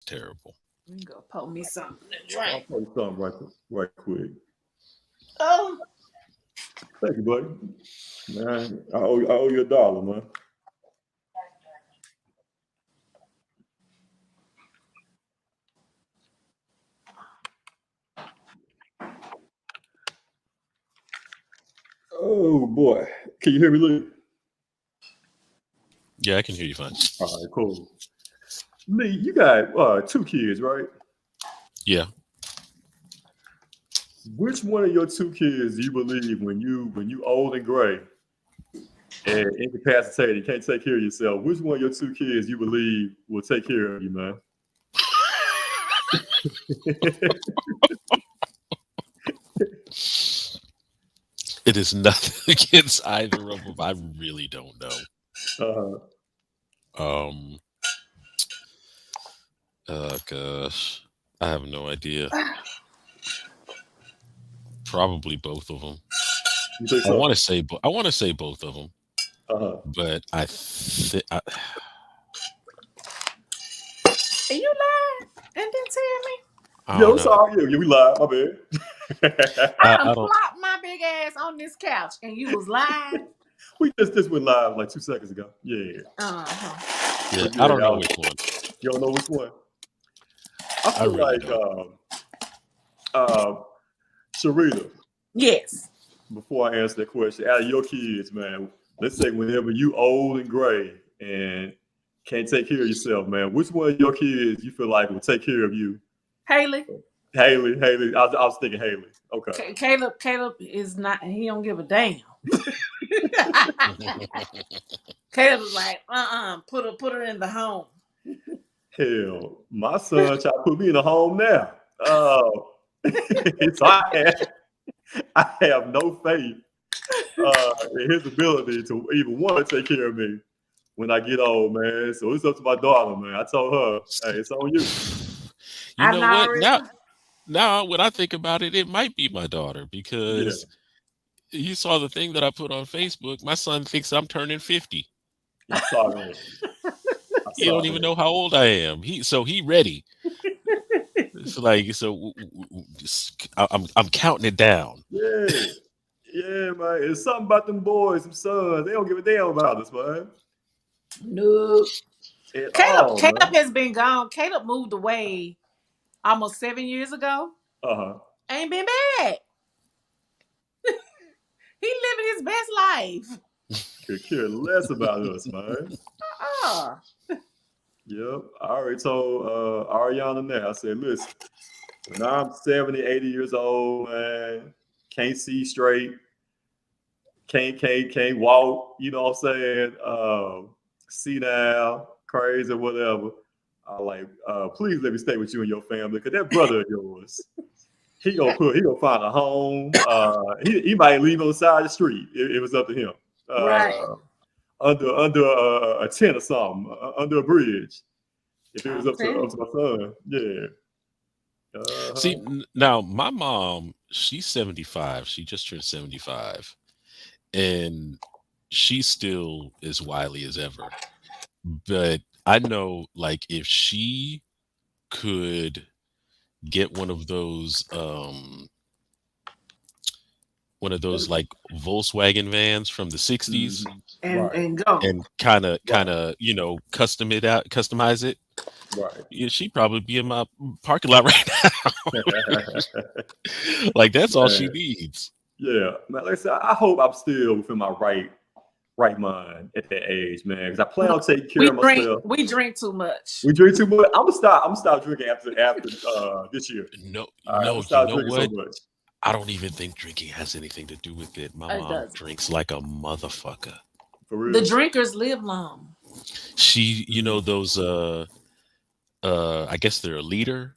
terrible. You go pour me something to I'll drink. play something right quick. Oh, Thank you, buddy. Man, I owe you $1, man. Oh boy, can you hear me, Lee? Yeah, I can hear you fine. All right, cool. Lee, you got 2 kids, right? Yeah. Which one of your 2 kids do you believe when you old and gray and incapacitated, can't take care of yourself? Which one of your 2 kids you believe will take care of you, man? It is nothing against either of them. I really don't know. uh, Um. Oh gosh, I have no idea. Probably both of them. you think I want to so? say, I want to say both of them, Uh-huh. but and you lied and didn't tell me. I Yeah, don't I'm know. sorry. Yeah, we lied. My bad. I I done don't. plopped my big ass on this couch and you was lying. we just went live like 2 seconds ago. Yeah, Uh-huh. Yeah, but I yeah, don't know which one. you don't know which one. I I feel really like don't. uh, Sharita. Yes. Before I answer that question, out of your kids, man, let's say whenever you old and gray and can't take care of yourself, man, which one of your kids you feel like will take care of you? Haley. Haley. I was thinking Haley. Okay. Caleb is not, he don't give a damn. Caleb was like, put her in the home. Hell, my son tried to put me in a home now. So I have no faith in his ability to even want to take care of me when I get old, man. So it's up to my daughter, man. I told her, hey, it's on you. You I'm know not what? already. Now when I think about it, it might be my daughter Yeah, because you saw the thing that I put on Facebook. My son thinks I'm turning 50. I saw that. I He don't saw even that. know how old I am. He ready. It's like I'm counting it down. Yeah, yeah, man. It's something about them boys, them sons. They don't give a damn about us, man. No. At Caleb all, Caleb man. has been gone. Caleb moved away almost 7 years ago. Uh-huh. Ain't been back. He living his best life. Could care less about us, man. Uh-uh. Yep. I already told Ariana now. I said, listen, when I'm 70, 80 years old, man, can't see straight, can't walk, you know what I'm saying? See now, crazy, whatever. I like, please let me stay with you and your family, because that brother of yours, he gonna find a home. He might leave on the side of the street if it was up to him. Right. Under a tent or something, under a bridge. If it was I'm up to saying. up to my son, yeah. See, Uh-huh. now my mom, she's 75. She just turned 75, and she still as wily as ever. But I know, like, if she could get one of those like Volkswagen vans from the 60s Mhm. And Right, and go. and kind right, of, customize it, right. yeah, she'd probably be in my parking lot right now. Like that's all she Man, needs. yeah. Man, like I said, I hope I'm still within my right mind at that age, man. Because I plan on taking care We of drink myself. we drink too much. We drink too much. I'm gonna stop drinking after this year. No, All right, I'm no, gonna you stop know drinking so what? much. I don't even think drinking has anything to do with it. My It mom doesn't. drinks like a motherfucker. For The real. drinkers live long. She, Mm-hmm. those I guess they're a liter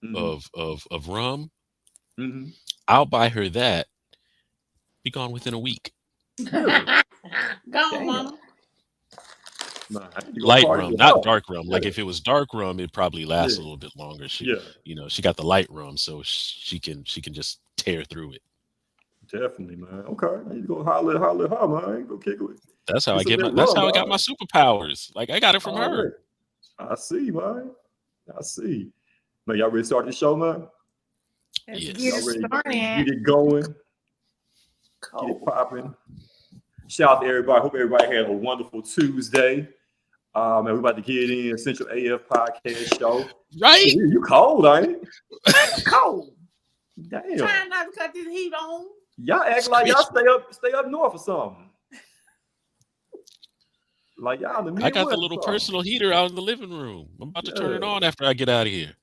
Mm-hmm. of rum. Mm-hmm. I'll buy her that. Be gone within a week. Really? Go on, Damn. mama. Nah, I need to go Light party rum, with not her. dark rum. Like Yeah, if it was dark rum, it probably lasts yeah, a little bit longer. yeah. She got the light rum, so she can just tear through it. Definitely, man. Okay, I need to go holler at her, man. Go kick it. Get some of that That's rum, how I got my man. superpowers. Like I got it from her. Already. I see, man. I see. Man, y'all ready to start the show, man? Let's Yes. get Y'all it ready to started. get it going, get Cold. it popping. Shout out to everybody. Hope everybody had a wonderful Tuesday. Man, we're about to get in Essential AF podcast show. Right? You cold, ain't it? Cold. Damn. Trying not to cut this heat on. Y'all act like y'all stay up north or something. Like y'all in the Midwest. I got the or little something. personal heater out in the living room. I'm about to turn it Yeah. on after I get out of here.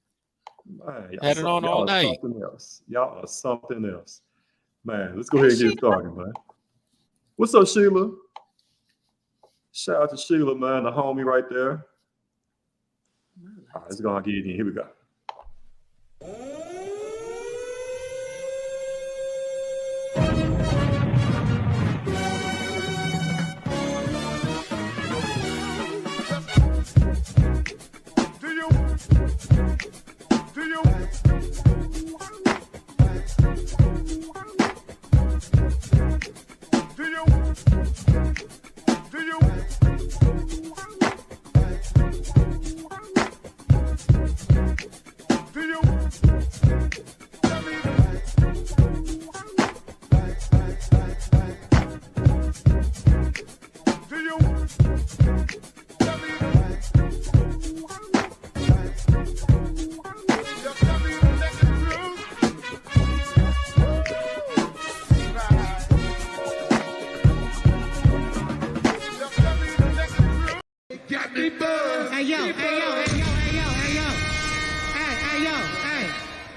Man, Had it on all y'all are night. something else. Y'all are something else. Man, let's go ahead and get started, man. What's up, Sheila? Shout out to Sheila, man, the homie right there. All right, let's go and get it in. Here we go.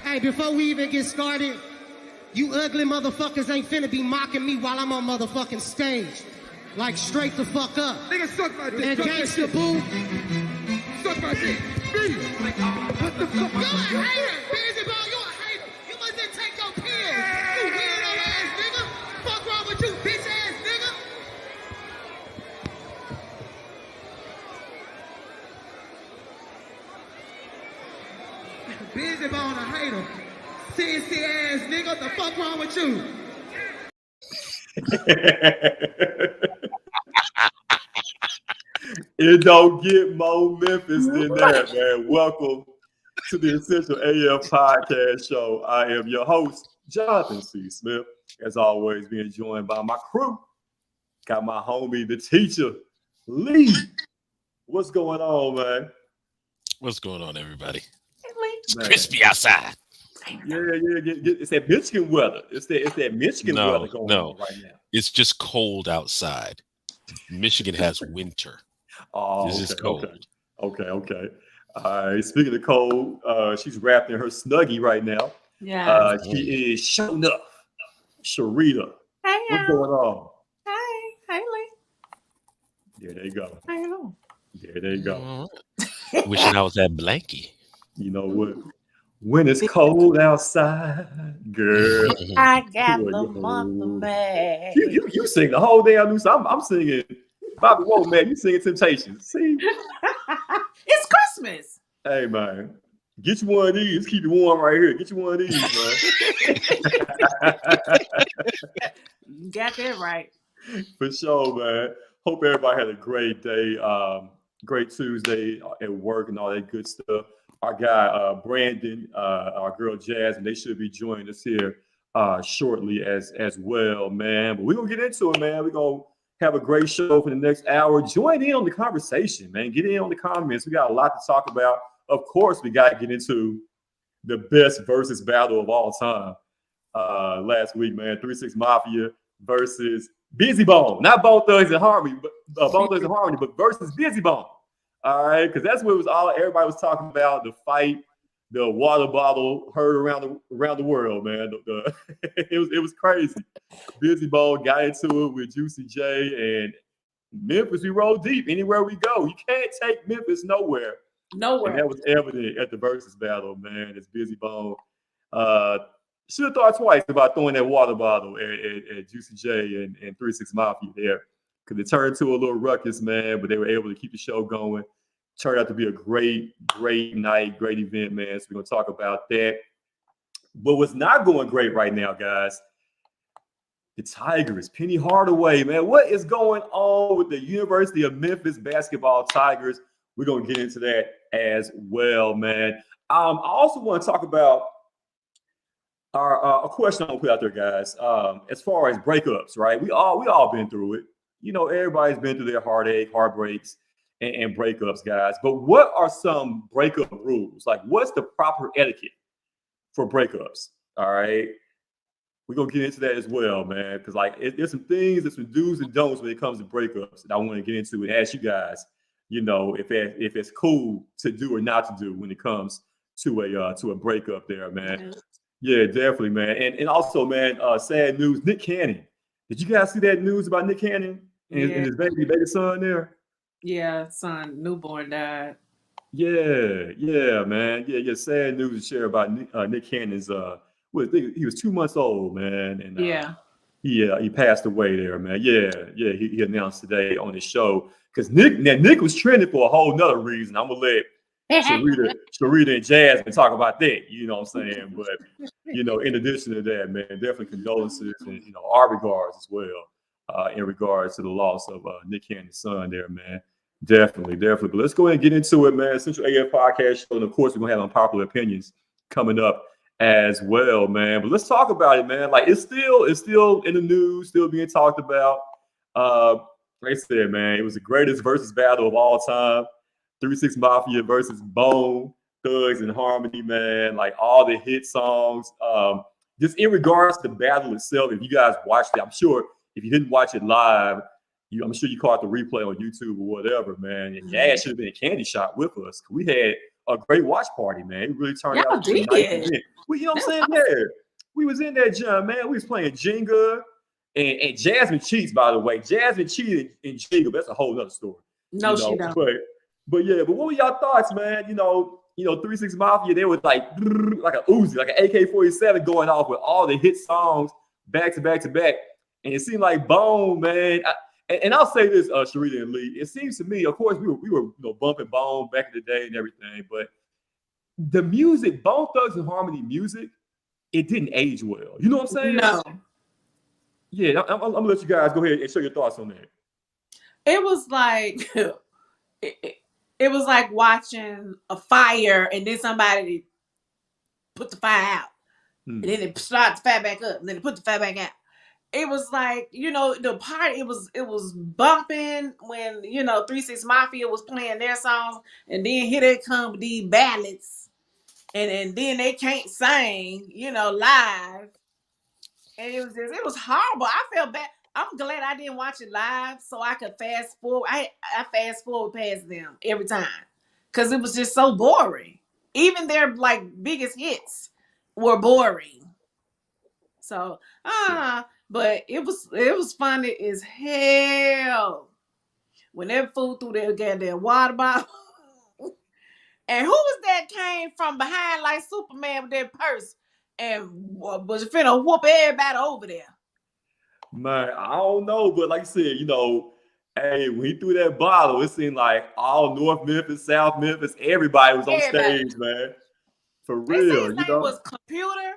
Hey, before we even get started, you ugly motherfuckers ain't finna be mocking me while I'm on motherfucking stage. Like, straight the fuck up. Nigga, suck my dick. And gangsta boo. Suck my dick. Me. What the fuck? You a hater. Busy ball, you a hater. You mustn't take your pills. You weirdo ass nigga. Fuck wrong with you, bitch ass nigga. Busy bone a hater. Sissy ass nigga. What the fuck wrong with you? It don't get more Memphis than that, man. Welcome to the Essential AF podcast show. I am your host, Jonathan C. Smith. As always, being joined by my crew. Got my homie, the teacher, Lee. What's going on, man? What's going on, everybody? It's Man. crispy outside. Yeah. It's that Michigan weather. It's that Michigan weather going on right now. It's just cold outside. Michigan has winter. Oh, This is cold. Okay. All right. Speaking of cold, she's wrapped in her Snuggie right now. Yeah. She is showing up. Sharita. Hey, What's y'all. going on? Hey, Lee. There they go. How you doing? There they go. All right. Wishing I was at Blanky. You know what? When it's cold outside, girl. I got Boy, the yo. month of May. You sing the whole damn new song. I'm singing Bobby Woe, man. You singing Temptations. See? It's Christmas. Hey, man. Get you one of these. Keep it warm right here. Get you one of these, man. You got that right. For sure, man. Hope everybody had a great day. Great Tuesday at work and all that good stuff. Our guy, Brandon, our girl, Jazz, and they should be joining us here shortly as well, man. But we're going to get into it, man. We're going to have a great show for the next hour. Join in on the conversation, man. Get in on the comments. We got a lot to talk about. Of course, we got to get into the best versus battle of all time. Last week, man, 3-6 Mafia versus Bizzy Bone. Not Bone Thugs and Harmony, but Bone Thugs and Harmony, but versus Bizzy Bone. All right, because that's what it was all everybody was talking about, the fight, the water bottle heard around the world, man. It was crazy. Bizzy Bone got into it with Juicy J, and Memphis, we roll deep anywhere we go. You can't take Memphis nowhere. Nowhere. And that was evident at the versus battle, man. It's Bizzy Bone. Should have thought twice about throwing that water bottle at Juicy J and 3-6 Mafia there. Because it turned to a little ruckus, man, but they were able to keep the show going. Turned out to be a great night, great event, man. So we're going to talk about that. But what's not going great right now, guys, the Tigers, Penny Hardaway, man. What is going on with the University of Memphis basketball Tigers? We're gonna get into that as well, man. I also want to talk about our a question I'm gonna put out there, guys. As far as breakups, right? We all been through it. You know, everybody's been through their heartache, heartbreaks, and breakups, guys. But what are some breakup rules? Like, what's the proper etiquette for breakups? All right, we're gonna get into that as well, man. Because like, there's some things, there's some do's and don'ts when it comes to breakups that I want to get into and ask you guys. You know, if it's cool to do or not to do when it comes to a breakup, there, man. Mhm. Yeah, definitely, man. And also, man, sad news. Nick Cannon. Did you guys see that news about Nick Cannon and Yeah, his baby son there? yeah, son, newborn died. Yeah, yeah, man. Yeah. Sad news to share about Nick Cannon's. I think he was 2 months old, man, and Yeah. he passed away there, man. Yeah. He announced today on his show because Nick was trending for a whole nother reason. I'm gonna let Sharita and Jasmine talk about that. You know what I'm saying? But in addition to that, man, definitely condolences and our regards as well. In regards to the loss of Nick Cannon's son, there, man. Definitely. But let's go ahead and get into it, man. Central AF Podcast Show, and of course, we're gonna have unpopular opinions coming up as well, man. But let's talk about it, man. Like it's still in the news, still being talked about. Like I said, man, it was the greatest versus battle of all time. 3 6 Mafia versus Bone Thugs and Harmony, man. Like all the hit songs. Just in regards to the battle itself, if you guys watched it, I'm sure if you didn't watch it live, I'm sure you caught the replay on YouTube or whatever, man. And Jazz should have been a candy shot with us. We had a great watch party, man. It really turned Y'all out to be a nice did. event. Well, you know what I'm That saying? Yeah. We was in that jam, man. We was playing Jenga. And Jasmine cheats, by the way. Jasmine cheated in Jenga. That's a whole nother story. No, she don't. But what were y'all thoughts, man? 3 6 Mafia, they was like a Uzi, like an AK-47 going off with all the hit songs back to back to back. And it seemed like Bone, man. And I'll say this, Sharita and Lee. It seems to me, of course, we were bumping Bone back in the day and everything, but the music, Bone Thugs and Harmony music, it didn't age well. You know what I'm saying? No. Yeah, I'm gonna let you guys go ahead and share your thoughts on that. It was like it was like watching a fire and then somebody put the fire out. And then they start the fire back up and then they put the fire back out. It was like, the party, it was bumping when, 3 6 Mafia was playing their songs, and then here they come with these ballads, and then they can't sing, live. And it was horrible. I felt bad. I'm glad I didn't watch it live so I could fast forward. I fast forward past them every time. Cause it was just so boring. Even their like biggest hits were boring. So but it was funny as hell. When that fool threw that goddamn water bottle. And who was that came from behind like Superman with that purse and was finna whoop everybody over there? Man, I don't know, but like I said, hey, when he threw that bottle, it seemed like all North Memphis, South Memphis, everybody was on stage, man. For They real, said his name was Computer.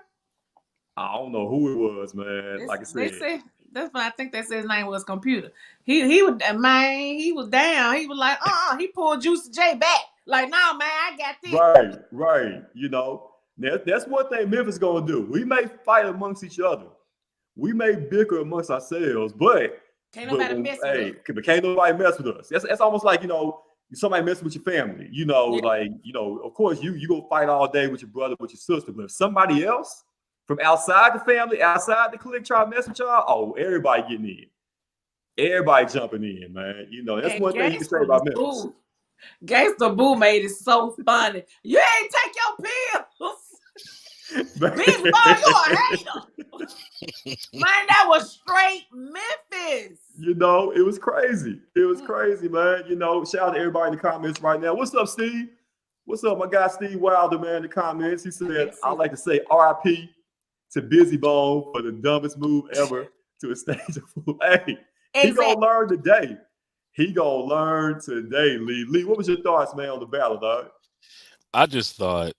I don't know who it was, man. Like I said, They said that's what I think they said his name was Computer. He was, man, he was down. He was like, he pulled Juicy J back. Like, no, man, I got this. Right. That's one thing Memphis gonna do. We may fight amongst each other. We may bicker amongst ourselves, but can't nobody mess with us. But can't nobody mess with us. That's almost like somebody messing with your family. Of course you go fight all day with your brother, with your sister, but if somebody else from outside the family, outside the clique, try to mess with y'all, everybody getting in. Everybody jumping in, man. That's one thing you can say about Memphis. Gangsta Boo made it so funny. You ain't take your pills. Bitch, boy, you a hater. Man, that was straight Memphis. It was crazy. It was crazy, man. Shout out to everybody in the comments right now. What's up, Steve? What's up, my guy Steve Wilder, man, in the comments. He said, I'd like to say RIP to Busy Bone for the dumbest move ever to a stage of fool. Hey, he gonna learn today. He gonna learn today, Lee. Lee, what was your thoughts, man, on the battle, dog? I just thought,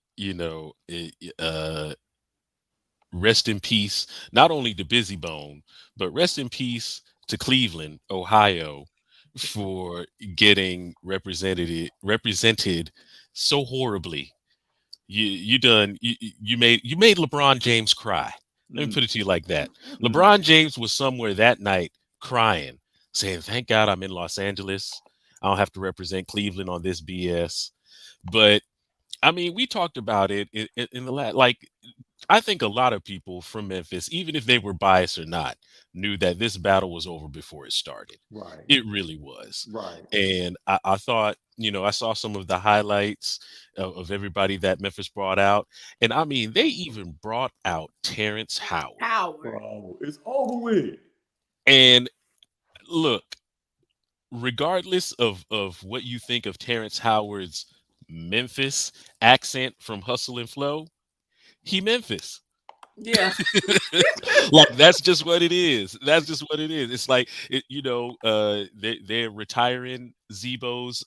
rest in peace, not only to Busy Bone, but rest in peace to Cleveland, Ohio, for getting represented so horribly. You made LeBron James cry. Let me put it to you like that. LeBron James was somewhere that night crying, saying, "Thank God I'm in Los Angeles. I don't have to represent Cleveland on this BS." But I mean, we talked about it in the last. Like, I think a lot of people from Memphis, even if they were biased or not, knew that this battle was over before it started. Right. It really was. Right. And I thought, I saw some of the highlights of everybody that Memphis brought out. And I mean, they even brought out Terrence Howard. Bro, it's over with. And look, regardless of what you think of Terrence Howard's Memphis accent from Hustle and Flow, he Memphis. Yeah. Like, that's just what it is. That's just what it is. It's like they're retiring Zebo's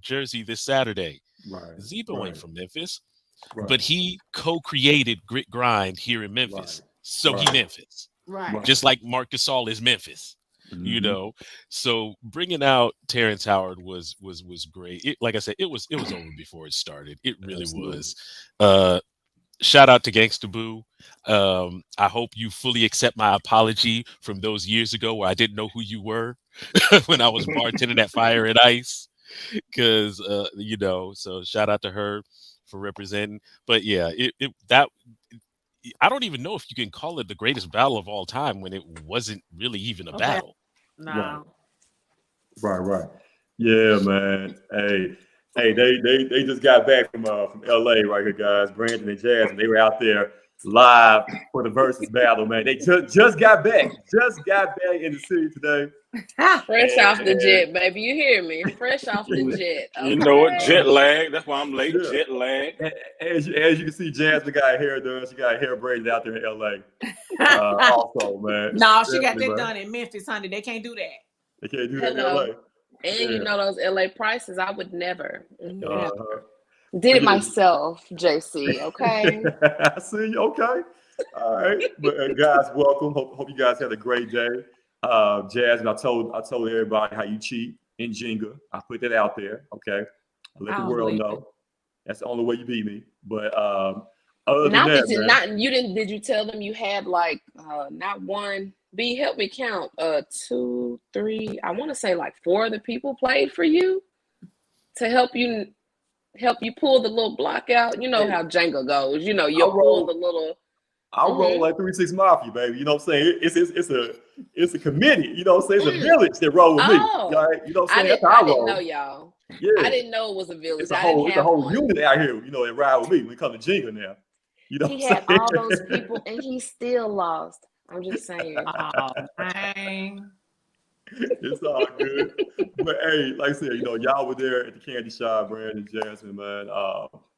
jersey this Saturday. Right. Zebo ain't from Memphis, Right. but he co-created Grit Grind here in Memphis. Right. So he Right. Memphis. Right. Just like Marc Gasol is Memphis. So bringing out Terrence Howard was great. Like I said, it was over before it started. It really Absolutely. was. Shout out to Gangsta Boo. I hope you fully accept my apology from those years ago where I didn't know who you were when I was bartending at Fire and Ice. Because so shout out to her for representing. But yeah, I don't even know if you can call it the greatest battle of all time when it wasn't really even a battle. No. Right. Yeah, man. Hey, they just got back from LA right here, guys. Brandon and Jazz, and they were out there live for the versus battle, man. They just got back. Just got back in the city today. Fresh off the jet, baby. You hear me? Fresh off the jet. Okay? You know it, jet lag. That's why I'm late. Yeah. Jet lag. As you can see, Jasmine got hair done. She got hair braided out there in LA. Also, man. No, she got Definitely, that man. done in Memphis, honey. They can't do that. They can't do that in Hello. LA. And Yeah. you know those LA prices, I would never. Yeah. Did it myself, JC, okay? I see you. Okay. All right. But guys, welcome. Hope you guys had a great day. Jasmine, I told everybody how you cheat in Jenga. I put that out there. Okay. I let the world know. That's the only way you beat me. But other than did you tell them you had like not one? B, help me count. 2, 3. I want to say like 4 other people played for you to help you pull the little block out. You know how Jenga goes. You know, you pull the little. I roll like 3-6 Mafia, baby. You know what I'm saying? It's a committee. You know what I'm saying? It's a village that roll with me. Right? You know what I'm saying? That's how I roll. Didn't know y'all. Yeah. I didn't know it was a village. It's a whole unit out here. You know, that ride with me when it comes to Jenga now. You know, he had all those people and he still lost. I'm just saying. Oh, dang. It's all good. But hey, like I said, y'all were there at the candy shop, Brandon, Jasmine, man.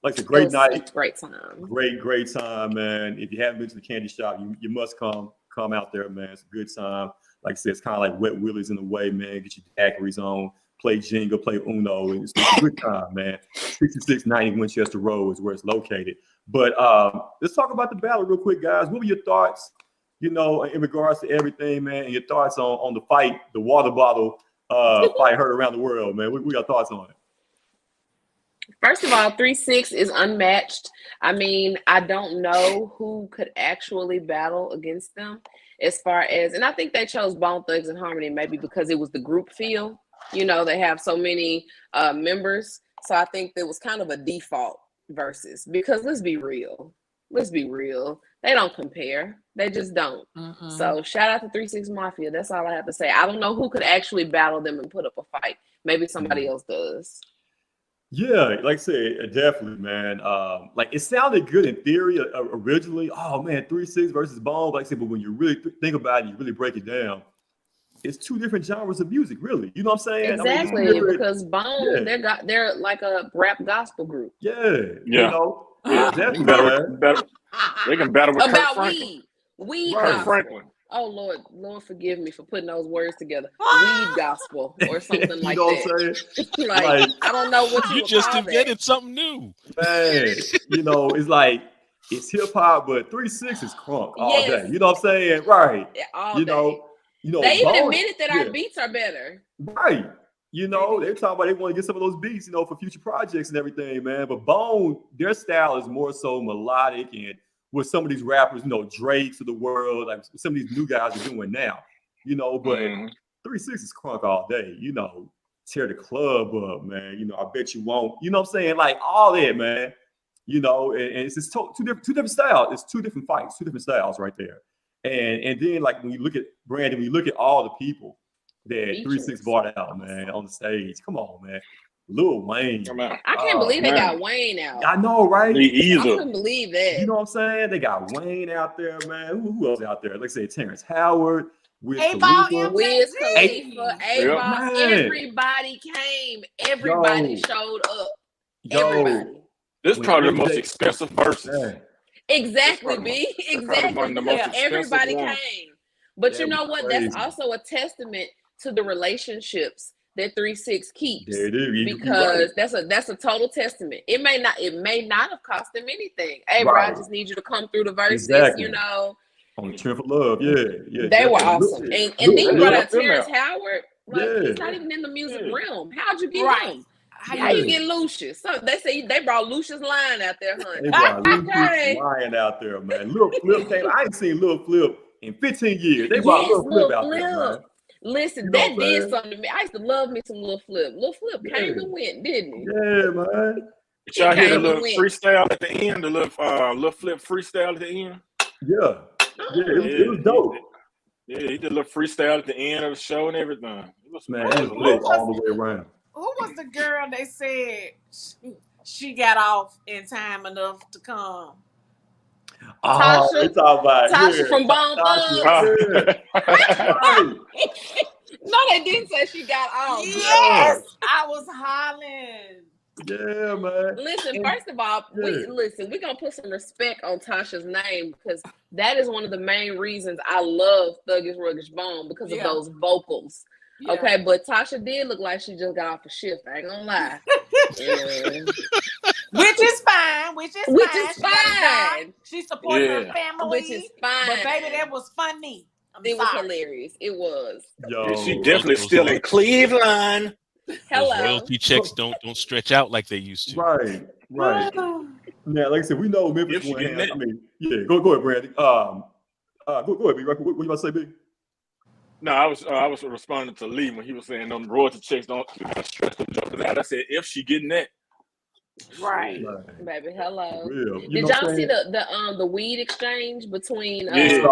Like I said, great night. Great time. Great time, man. If you haven't been to the candy shop, you must come out there, man. It's a good time. Like I said, it's kind of like Wet Willies in a way, man. Get your daiquiris on, play Jenga, play Uno. It's a good time, man. 6690 Winchester Road is where it's located. But let's talk about the battle real quick, guys. What were your thoughts, in regards to everything, man, and your thoughts on the fight, the water bottle fight heard around the world, man? What your thoughts on it? First of all, 3-6 is unmatched. I mean, I don't know who could actually battle against them as far as, and I think they chose Bone Thugs and Harmony maybe because it was the group feel. They have so many members. So I think there was kind of a default versus, because let's be real. They don't compare. They just don't. Mm-mm. So shout out to 3-6 Mafia. That's all I have to say. I don't know who could actually battle them and put up a fight. Maybe somebody else does. Yeah, like I said, definitely, man. Like it sounded good in theory originally. Oh man, 3-6 versus Bone. Like I said, but when you really think about it, you really break it down. It's 2 different genres of music, really. You know what I'm saying? Exactly, I mean, because Bone, they're like a rap gospel group. Yeah, definitely. They can battle with Kurt About Franklin. weed Kurt gospel. Franklin. Oh Lord forgive me for putting those words together. Weed gospel or something like what that. I'm saying? like I don't know what you just invented something new, man. It's like it's hip hop, but 3-6 is crunk all day. You know what I'm saying? Right? All day. you know, They even Bone, admitted that our beats are better. right. You know, they're talking about they want to get some of those beats, you know, for future projects and everything, man. But Bone, their style is more so melodic, and with some of these rappers, you know, Drakes of the world, like some of these new guys are doing now, you know. But 3 6 is crunk all day, you know, tear the club up, man. You know, I bet you won't. You know what I'm saying? Like all that, man. You know, and it's just two different styles. It's two different fights, two different styles right there. And then like when you look at Brandon, when you look at all the people that 3 6 brought out, man, on the stage. Come on, man. Lil Wayne. I can't believe they got Wayne out. I know, right? Me either. I couldn't believe that. You know what I'm saying? They got Wayne out there, man. Who else out there? Like say Terrence Howard, Wiz Khalifa. Wiz Khalifa, Man. everybody came. Everybody showed up. Everybody. This is probably the most expensive verses. Man. Exactly, B. Exactly. Yeah, everybody came. But you know what? Crazy. That's also a testament to the relationships that 3 6 keeps. Yeah, dude, because that's a total testament. It may not have cost them anything. Hey, bro, I just need you to come through the verses, you know. On the trip of love, yeah. They were awesome. And then you brought out Terrence Howard. Like, he's not even in the music realm. How'd you get him? How you get Lucius? So they say they brought Lucius Lyon out there, honey. They brought Lucius Lyon out there, man. Lil Flip came. I ain't seen Lil Flip in 15 years. They brought Lil Flip out there, man. Listen, You that know, did man. something to me. I used to love me some Lil Flip. Lil Flip came and went, didn't he? Yeah, man. Did y'all hear the little freestyle at the end? The little Flip freestyle at the end? Yeah. It was dope. Yeah, he did a little freestyle at the end of the show and everything. It was, man, it was lit all the way around. Who was the girl they said she got off in time enough to come? Oh, Tasha, Tasha from Bone Thugs. No, they didn't say she got off. Yes, I was hollering. Yeah, man. Listen, first of all, we're gonna put some respect on Tasha's name because that is one of the main reasons I love Thuggish Ruggish Bone because of those vocals. Yeah. Okay, but Tasha did look like she just got off a shift. I ain't gonna lie. Which is fine. Which is fine. She supported her family. Which is fine. But baby, that was funny. It was hilarious. It was. Yo, she definitely still in Cleveland. Hello. Those royalty checks don't stretch out like they used to. Right. Now, like I said, we know Memphis. Go ahead, Brandon. Go ahead, B. What you about to say, B? No, I was responding to Lee when he was saying them royalty checks don't stretch them jumping out. I said if she getting that. Right. Baby, hello. Did y'all see the weed exchange between Yes!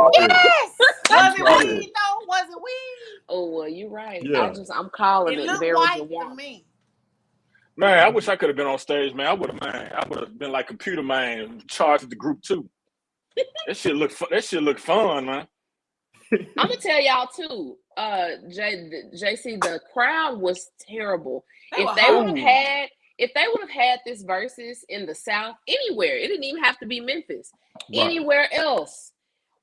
Was it weed though? Was it weed? Oh well, you're right. Yeah. I'm calling it very white to me. Man, I wish I could have been on stage, man. I would have been like Computer Man and charged the group too. That shit look fun, man. I'm gonna tell y'all too, JC, the crowd was terrible. If they would have had this versus in the South, anywhere, it didn't even have to be Memphis, anywhere else,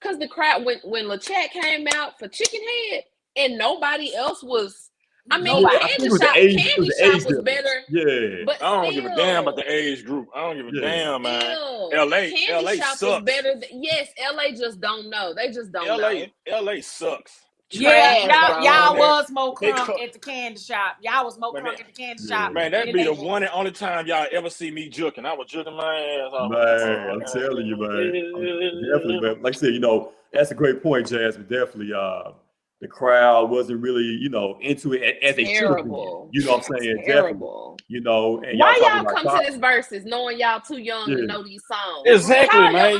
because the crowd when LeChat came out for Chicken Head and nobody else was. I mean, Candy Shop was better. Yeah, but I don't give a damn about the age group. I don't give a damn, man. LA Shop sucks. was better. Yes, LA just don't know. They just don't know. LA sucks. Yeah, y'all was more crunk at the candy shop. Y'all was more crunk at the candy shop. Man, that'd be the one and only time y'all ever see me juking. I was juking my ass off. Man, I'm telling you, man. Definitely, man. Like I said, you know, that's a great point, Jazz, but definitely the crowd wasn't really, you know, into it as they should have been. You know what I'm saying? Terrible. Definitely. You know, and why y'all come to this verses knowing y'all too young to know these songs? Exactly, man.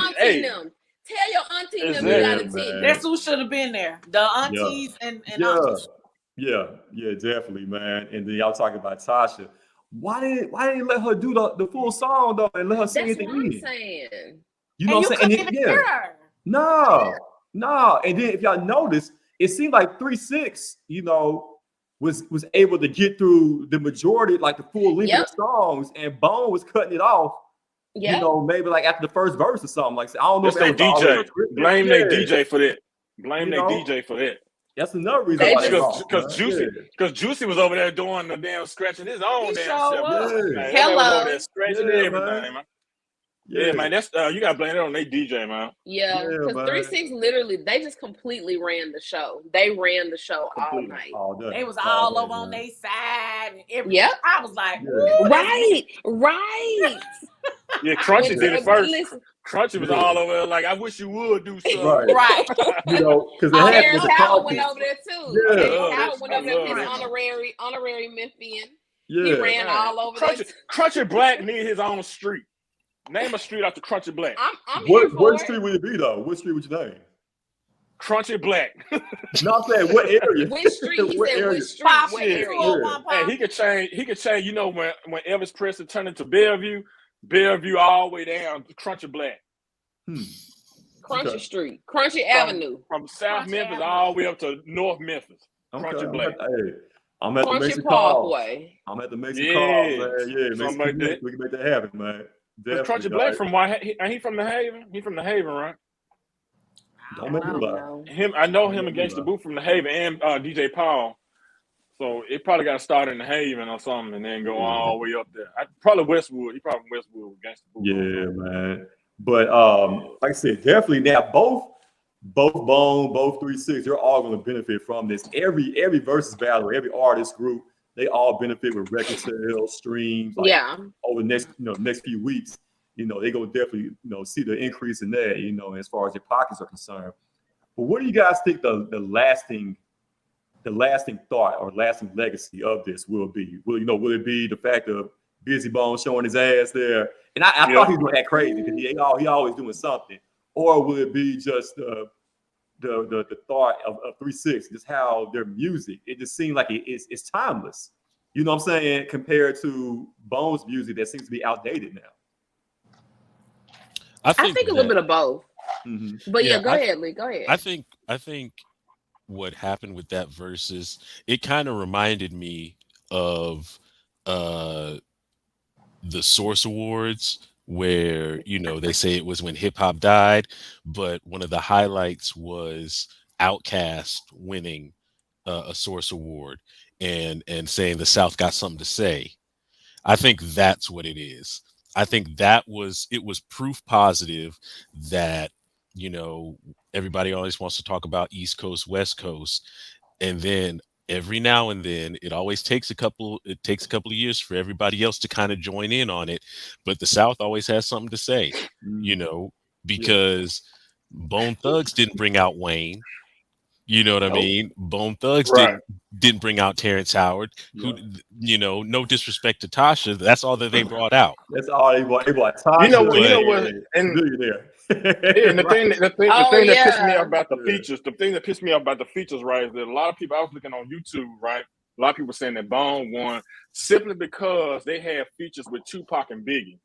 Tell your auntie them you gotta teach. That's who should have been there. The aunties and uncles. Yeah, definitely, man. And then y'all talking about Tasha. Why didn't you let her do the full song though and let her sing at the end? That's what I'm saying. You know what I'm saying? No. And then if y'all notice, it seemed like 3 6, you know, was able to get through the majority, like the full length of the songs, and Bone was cutting it off. You know, maybe like after the first verse or something. Like I don't know. That's their DJ. Blame their DJ for that. Blame their DJ for that. That's another reason why. Because Juicy was over there doing the damn scratching his own damn shit. Hello. Scratching everything, man. Yeah, man, that's you gotta blame it on they DJ, man. Yeah, because man. 3-6 literally, they just completely ran the show. They ran the show all night. All day. They was all over on their side and everything. Yep. I was like, Yeah. ooh, Right. Yeah, Crunchy did it first. Listen, Crunchy was all over there like, I wish you would do something. Right. right. You know, because Oh, it had Terrence the Howard went carpet. over there too. Yeah. Terrence Howard went over there with his Crunchy. honorary Memphian. Yeah. He ran all over there. Crunchy Black need his own street. Name a street after Crunchy Black. I'm here for What it. street would it be though? What street would you name? Crunchy Black. No, I'm saying what area? Which street? He What said area? which street? Pop What it, area? Hey, he could change, you know, when Elvis Presley turned into Bellevue all the way down to Crunchy Black. Crunchy Street. Crunchy Avenue. From South Crunchy Memphis Avenue. all the way up to North Memphis. Crunchy Black. I'm at the Crunchy Mexican call. Parkway. I'm at the Mexican call, man. Yeah, Something like that. we can make that happen, man. Crunchy Black from why he from the Haven? He from the Haven, right? Don't make me lie. I know him against the Boot from the Haven and DJ Paul. So it probably got to start in the Haven or something and then go all the way up there. Probably Westwood. He probably from Westwood against the Boot. Yeah, man. But like I said, definitely now both Bone, both 3-6, they're all going to benefit from this. Every versus battle, every artist group, they all benefit with record sales, streams. Like, over the next few weeks, they're going to definitely see the increase in that. As far as their pockets are concerned. But what do you guys think the lasting thought or lasting legacy of this will be? Will it be the fact of Bizzy Bone showing his ass there? And I thought he was going to act crazy because he always doing something. Or will it be just the thought of 3-6, just how their music, it just seems like it's timeless. You know what I'm saying? Compared to Bone's music that seems to be outdated now. I think a little bit of both. Mm-hmm. But go ahead, Lee. Go ahead. I think what happened with that versus, it kind of reminded me of the Source Awards, where they say it was when hip hop died, but one of the highlights was Outkast winning a Source Award and saying the South got something to say. I think that's what it is. I think it was proof positive that everybody always wants to talk about East Coast, West Coast, and then every now and then it takes a couple of years for everybody else to kind of join in on it, but the South always has something to say, because Bone Thugs didn't bring out Wayne. You know what I mean? Bone Thugs didn't bring out Terrence Howard, who, no disrespect to Tasha, that's all that they brought out. That's all they brought. Tasha, you know what? And the thing that pissed me off about the features, right, is that a lot of people, I was looking on YouTube, right? A lot of people saying that Bone won simply because they have features with Tupac and Biggie.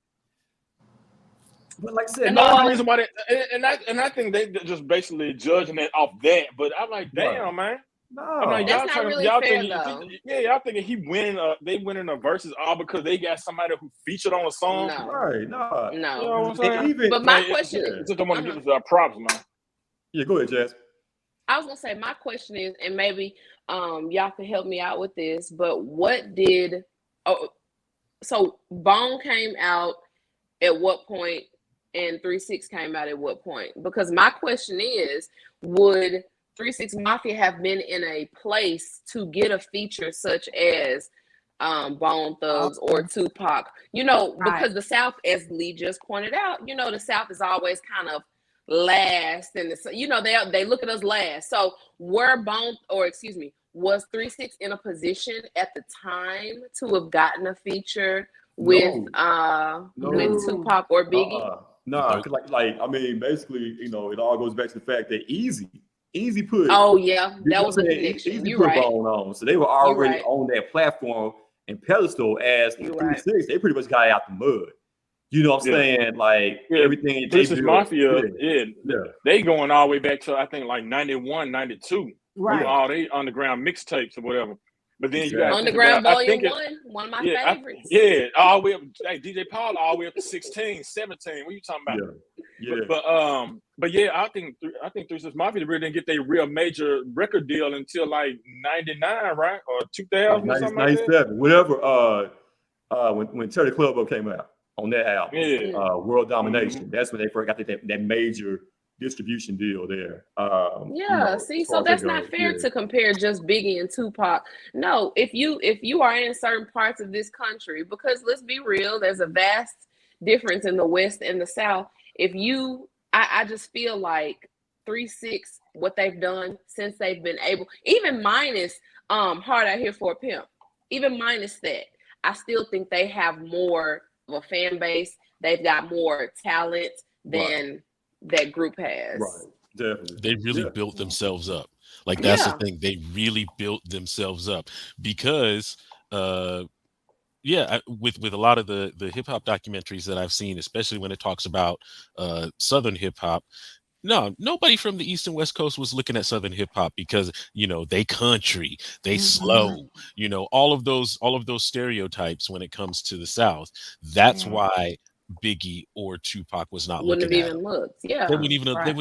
But like I said, no reason why and I think they just basically judging it off that. But I'm like, damn, man. No, I'm like, that's not really fair, though. Y'all thinking they winning a versus all because they got somebody who featured on a song? No. Right, no. You know what I'm saying? But my question is, just don't want to give us props, man. Yeah, go ahead, Jazz. I was gonna say my question is, and maybe y'all can help me out with this, but what did so Bone came out at what point and 3-6 came out at what point? Because my question is, would 3-6 Mafia have been in a place to get a feature such as Bone Thugs or Tupac? Because the South, as Lee just pointed out, the South is always kind of last, and they look at us last. So was 3-6 in a position at the time to have gotten a feature with Tupac or Biggie? No, because I mean, basically, it all goes back to the fact that Easy put. Oh yeah, that was a connection. Easy You're put right. Bone on, so they were already on that platform and pedestal as 3-6. They pretty much got out the mud. You know what I'm saying? Like everything. This is Mafia. They going all the way back to I think like 91, 92. Right. All they underground mixtapes or whatever. But then you got Underground Volume 1, of my favorites. All the way up. Hey, DJ Paul all the way up to 16, 17. What are you talking about? But I think 3-6 Mafia really didn't get their real major record deal until like 99, right? Or 2000 or something like 97, whatever. When Terry Clubbo came out. on that album. Yeah. World Domination. That's when they first got that major distribution deal there. See, so that's not fair to compare just Biggie and Tupac. No, if you are in certain parts of this country, because let's be real, there's a vast difference in the West and the South. I just feel like 3-6, what they've done since they've been able, even minus Hard Out Here for a Pimp, even minus that, I still think they have more of a fan base. They've got more talent than that group has. Right, definitely. They really built themselves up. Like that's the thing. They really built themselves up because with a lot of the hip hop documentaries that I've seen, especially when it talks about Southern hip hop, no, nobody from the East and West Coast was looking at Southern hip hop because, they country, they slow, all of those stereotypes when it comes to the South. That's why Biggie or Tupac was not wouldn't looking have at even him. looked. Yeah. They wouldn't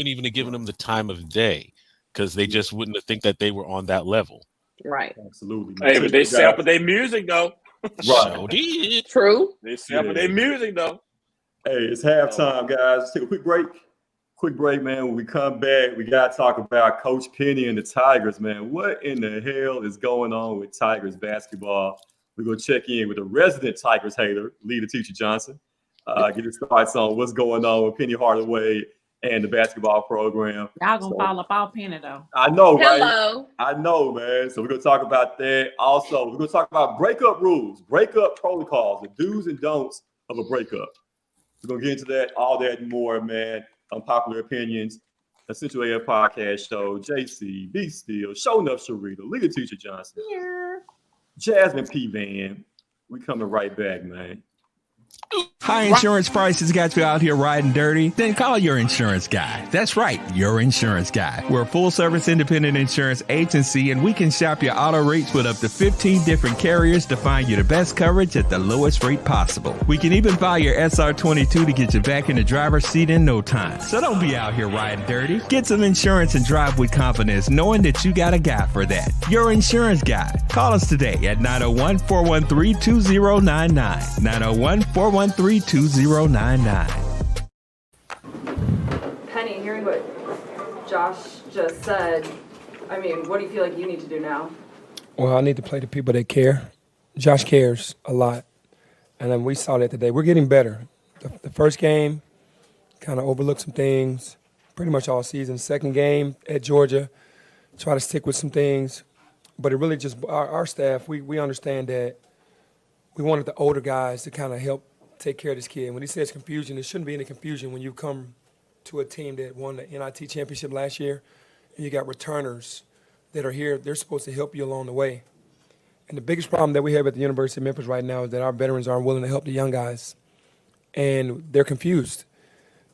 even have given them the time of day because they just wouldn't have think that they were on that level. Right. Absolutely. Hey, but they sample their music though. Right. So did. True. They sample their music though. Hey, it's halftime, guys. Let's take a quick break. Quick break, man. When we come back, we got to talk about Coach Penny and the Tigers, man. What in the hell is going on with Tigers basketball? We're going to check in with a resident Tigers hater, Leader Teacher Johnson. Get his thoughts on what's going on with Penny Hardaway and the basketball program. Y'all gonna fall up all Penny though. I know, right? Hello. I know, man. So we're gonna talk about that. Also, we're gonna talk about breakup rules, breakup protocols, the do's and don'ts of a breakup. We're gonna get into that, all that and more, man. Unpopular opinions, Essential AF podcast show. JC, B Steel, Show Enough Sharita, Leader Teacher Johnson, Jasmine P Van. We coming right back, man. High insurance prices got you out here riding dirty? Then call your insurance guy. That's right, your insurance guy. We're a full-service independent insurance agency, and we can shop your auto rates with up to 15 different carriers to find you the best coverage at the lowest rate possible. We can even file your SR22 to get you back in the driver's seat in no time. So don't be out here riding dirty. Get some insurance and drive with confidence, knowing that you got a guy for that. Your insurance guy. Call us today at 901-413-2099. 901-413-2099. Penny, hearing what Josh just said, I mean, what do you feel like you need to do now? Well, I need to play the people that care. Josh cares a lot, and then we saw that today. We're getting better. The first game kind of overlooked some things pretty much all season. Second game at Georgia, try to stick with some things, but it really just, our staff, we understand that we wanted the older guys to kind of help take care of this kid. When he says confusion, there shouldn't be any confusion when you come to a team that won the NIT championship last year, and you got returners that are here. They're supposed to help you along the way. And the biggest problem that we have at the University of Memphis right now is that our veterans aren't willing to help the young guys, and they're confused.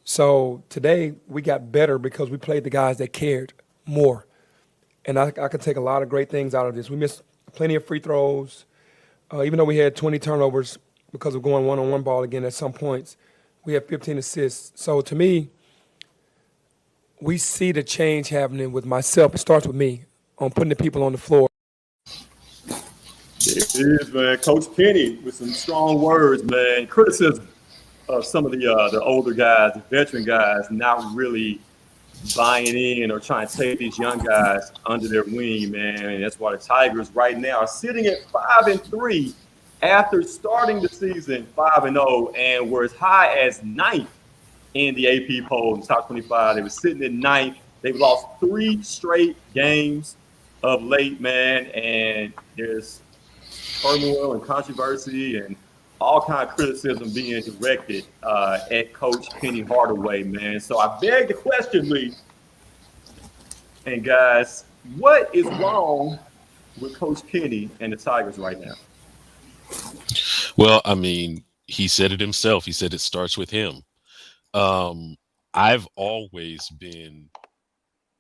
So today we got better because we played the guys that cared more. And I could take a lot of great things out of this. We missed plenty of free throws. Even though we had 20 turnovers, because of going one-on-one ball again at some points, we have 15 assists. So to me, we see the change happening with myself. It starts with me on putting the people on the floor. There it is, man. Coach Penny with some strong words, man. Criticism of some of the older guys, the veteran guys, not really buying in or trying to take these young guys under their wing, man. And that's why the Tigers right now are sitting at 5-3. After starting the season 5-0 and were as high as 9th in the AP poll in the top 25. They were sitting at 9th. They've lost 3 straight games of late, man. And there's turmoil and controversy and all kind of criticism being directed at Coach Penny Hardaway, man. So I beg the question, Lee. And guys, what is wrong with Coach Penny and the Tigers right now? Well, I mean, he said it himself. He said it starts with him. I've always been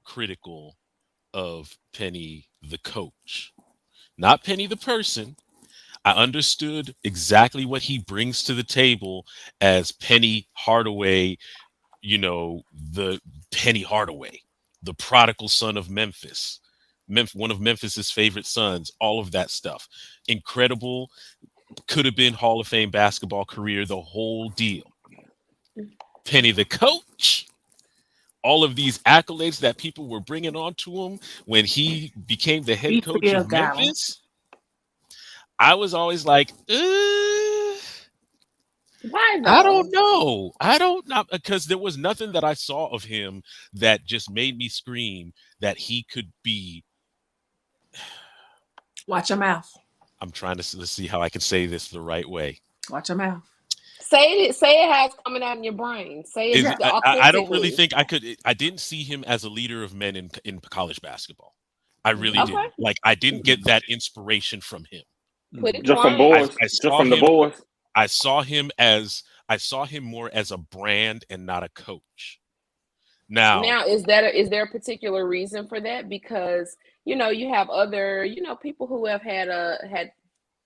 critical of Penny the coach, not Penny the person. I understood exactly what he brings to the table as Penny Hardaway, the Penny Hardaway, the prodigal son of Memphis, one of Memphis's favorite sons, all of that stuff. Incredible. could have been Hall of Fame basketball career, the whole deal. Penny the coach, all of these accolades that people were bringing on to him when he became the head He coach still of got 'em. Memphis, I was always like, Why though? I don't know. I don't know, because there was nothing that I saw of him that just made me scream that he could be. Watch your mouth. I'm trying to see how I can say this the right way. Watch your mouth. Say it how it's coming out in your brain. Say it I don't really authentically. think I could. I didn't see him as a leader of men in college basketball. I really didn't. Like, I didn't get that inspiration from him. Put it Just from quiet. boys. I Just saw from the him. boys. I saw him more as a brand and not a coach. Now, is there a particular reason for that? Because you have other people who have had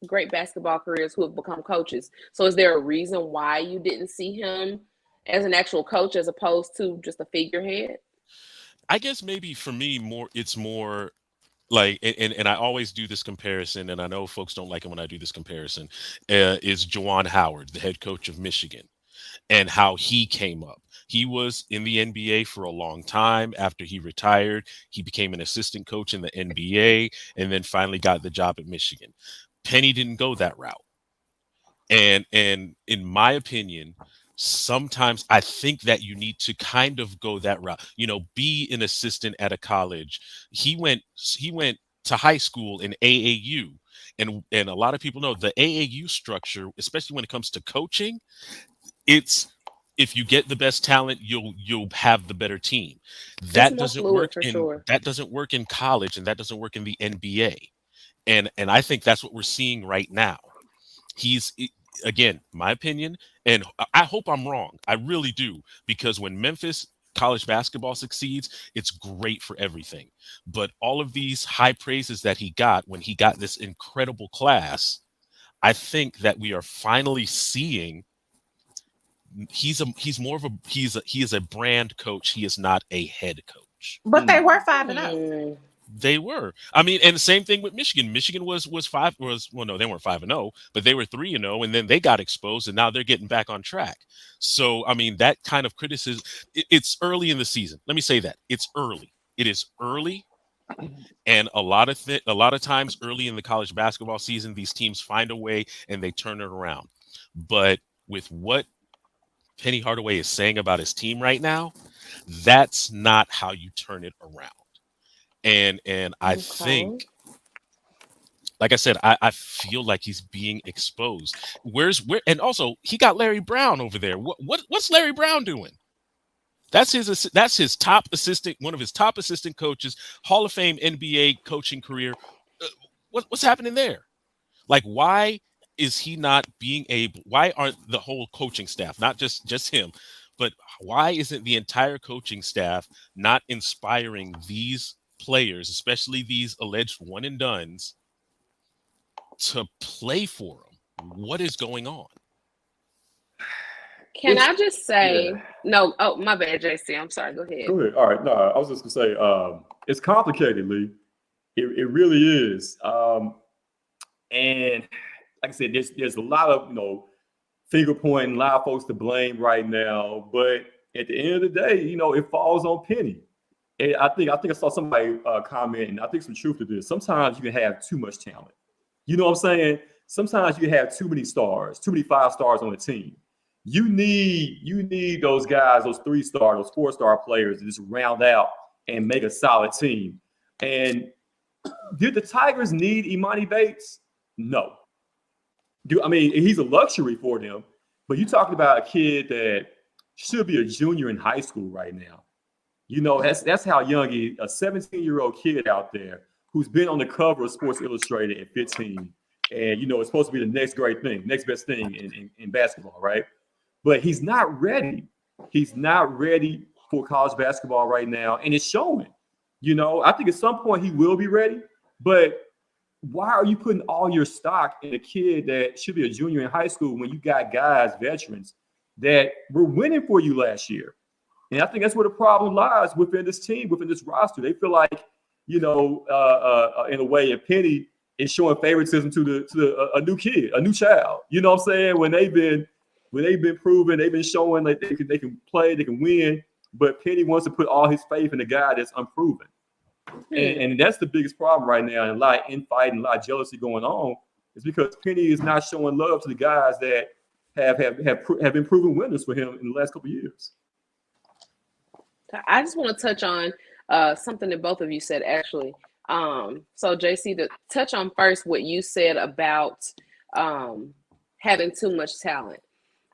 great basketball careers who have become coaches. So is there a reason why you didn't see him as an actual coach as opposed to just a figurehead? I guess maybe for me it's more like, and I always do this comparison, and I know folks don't like it when I do this comparison, is Juwan Howard, the head coach of Michigan, and how he came up. He was in the NBA for a long time. After he retired, he became an assistant coach in the NBA and then finally got the job at Michigan. Penny didn't go that route. And in my opinion, sometimes I think that you need to kind of go that route. Be an assistant at a college. He went to high school in AAU. And a lot of people know the AAU structure, especially when it comes to coaching, it's if you get the best talent, you'll have the better team. That doesn't work that doesn't work in college, and that doesn't work in the NBA. And I think that's what we're seeing right now. He's, again, my opinion, and I hope I'm wrong. I really do, because when Memphis college basketball succeeds, it's great for everything. But all of these high praises that he got when he got this incredible class, I think that we are finally seeing he is a brand coach. He is not a head coach. But they were 5-0. They were. I mean, and the same thing with Michigan. Michigan was no, they weren't 5-0, but they were 3-0, and then they got exposed, and now they're getting back on track. So, I mean, that kind of criticism. It's early in the season. Let me say that it's early. It is early, and a lot of times early in the college basketball season, these teams find a way and they turn it around. But with what Penny Hardaway is saying about his team right now, that's not how you turn it around. And I think, like I said, I feel like he's being exposed. And also he got Larry Brown over there. What's Larry Brown doing? That's his top assistant, one of his top assistant coaches, Hall of Fame NBA coaching career. What's happening there? Like, why is he not being able? Why aren't the whole coaching staff, not just him, but why isn't the entire coaching staff not inspiring these players, especially these alleged one and dones, to play for them? What is going on? I just say no? Oh, my bad, JC. I'm sorry. Go ahead. Go ahead. All right. No, I was just gonna say it's complicated, Lee. It really is. And like I said, there's a lot of finger pointing, a lot of folks to blame right now. But at the end of the day, it falls on Penny. And I think I saw somebody comment, and I think some truth to this. Sometimes you can have too much talent. You know what I'm saying? Sometimes you have too many stars, too many 5 stars on the team. You need those guys, those 3-star, those 4-star players to just round out and make a solid team. And did the Tigers need Imani Bates? No. I mean, he's a luxury for them. But you're talking about a kid that should be a junior in high school right now. That's how young he is. A 17-year-old kid out there who's been on the cover of Sports Illustrated at 15. And, it's supposed to be the next great thing, next best thing in basketball, right? But he's not ready. He's not ready for college basketball right now. And it's showing. I think at some point he will be ready. But why are you putting all your stock in a kid that should be a junior in high school when you got guys, veterans, that were winning for you last year? And I think that's where the problem lies within this team, within this roster. They feel like, in a way, if Penny is showing favoritism to a new kid, a new child. You know what I'm saying? When they've been proven, they've been showing like they can play, they can win. But Penny wants to put all his faith in a guy that's unproven. And that's the biggest problem right now, and a lot of infighting, a lot of jealousy going on, is because Penny is not showing love to the guys that have been proven winners for him in the last couple of years. I just want to touch on something that both of you said, actually. So JC, to touch on first what you said about having too much talent.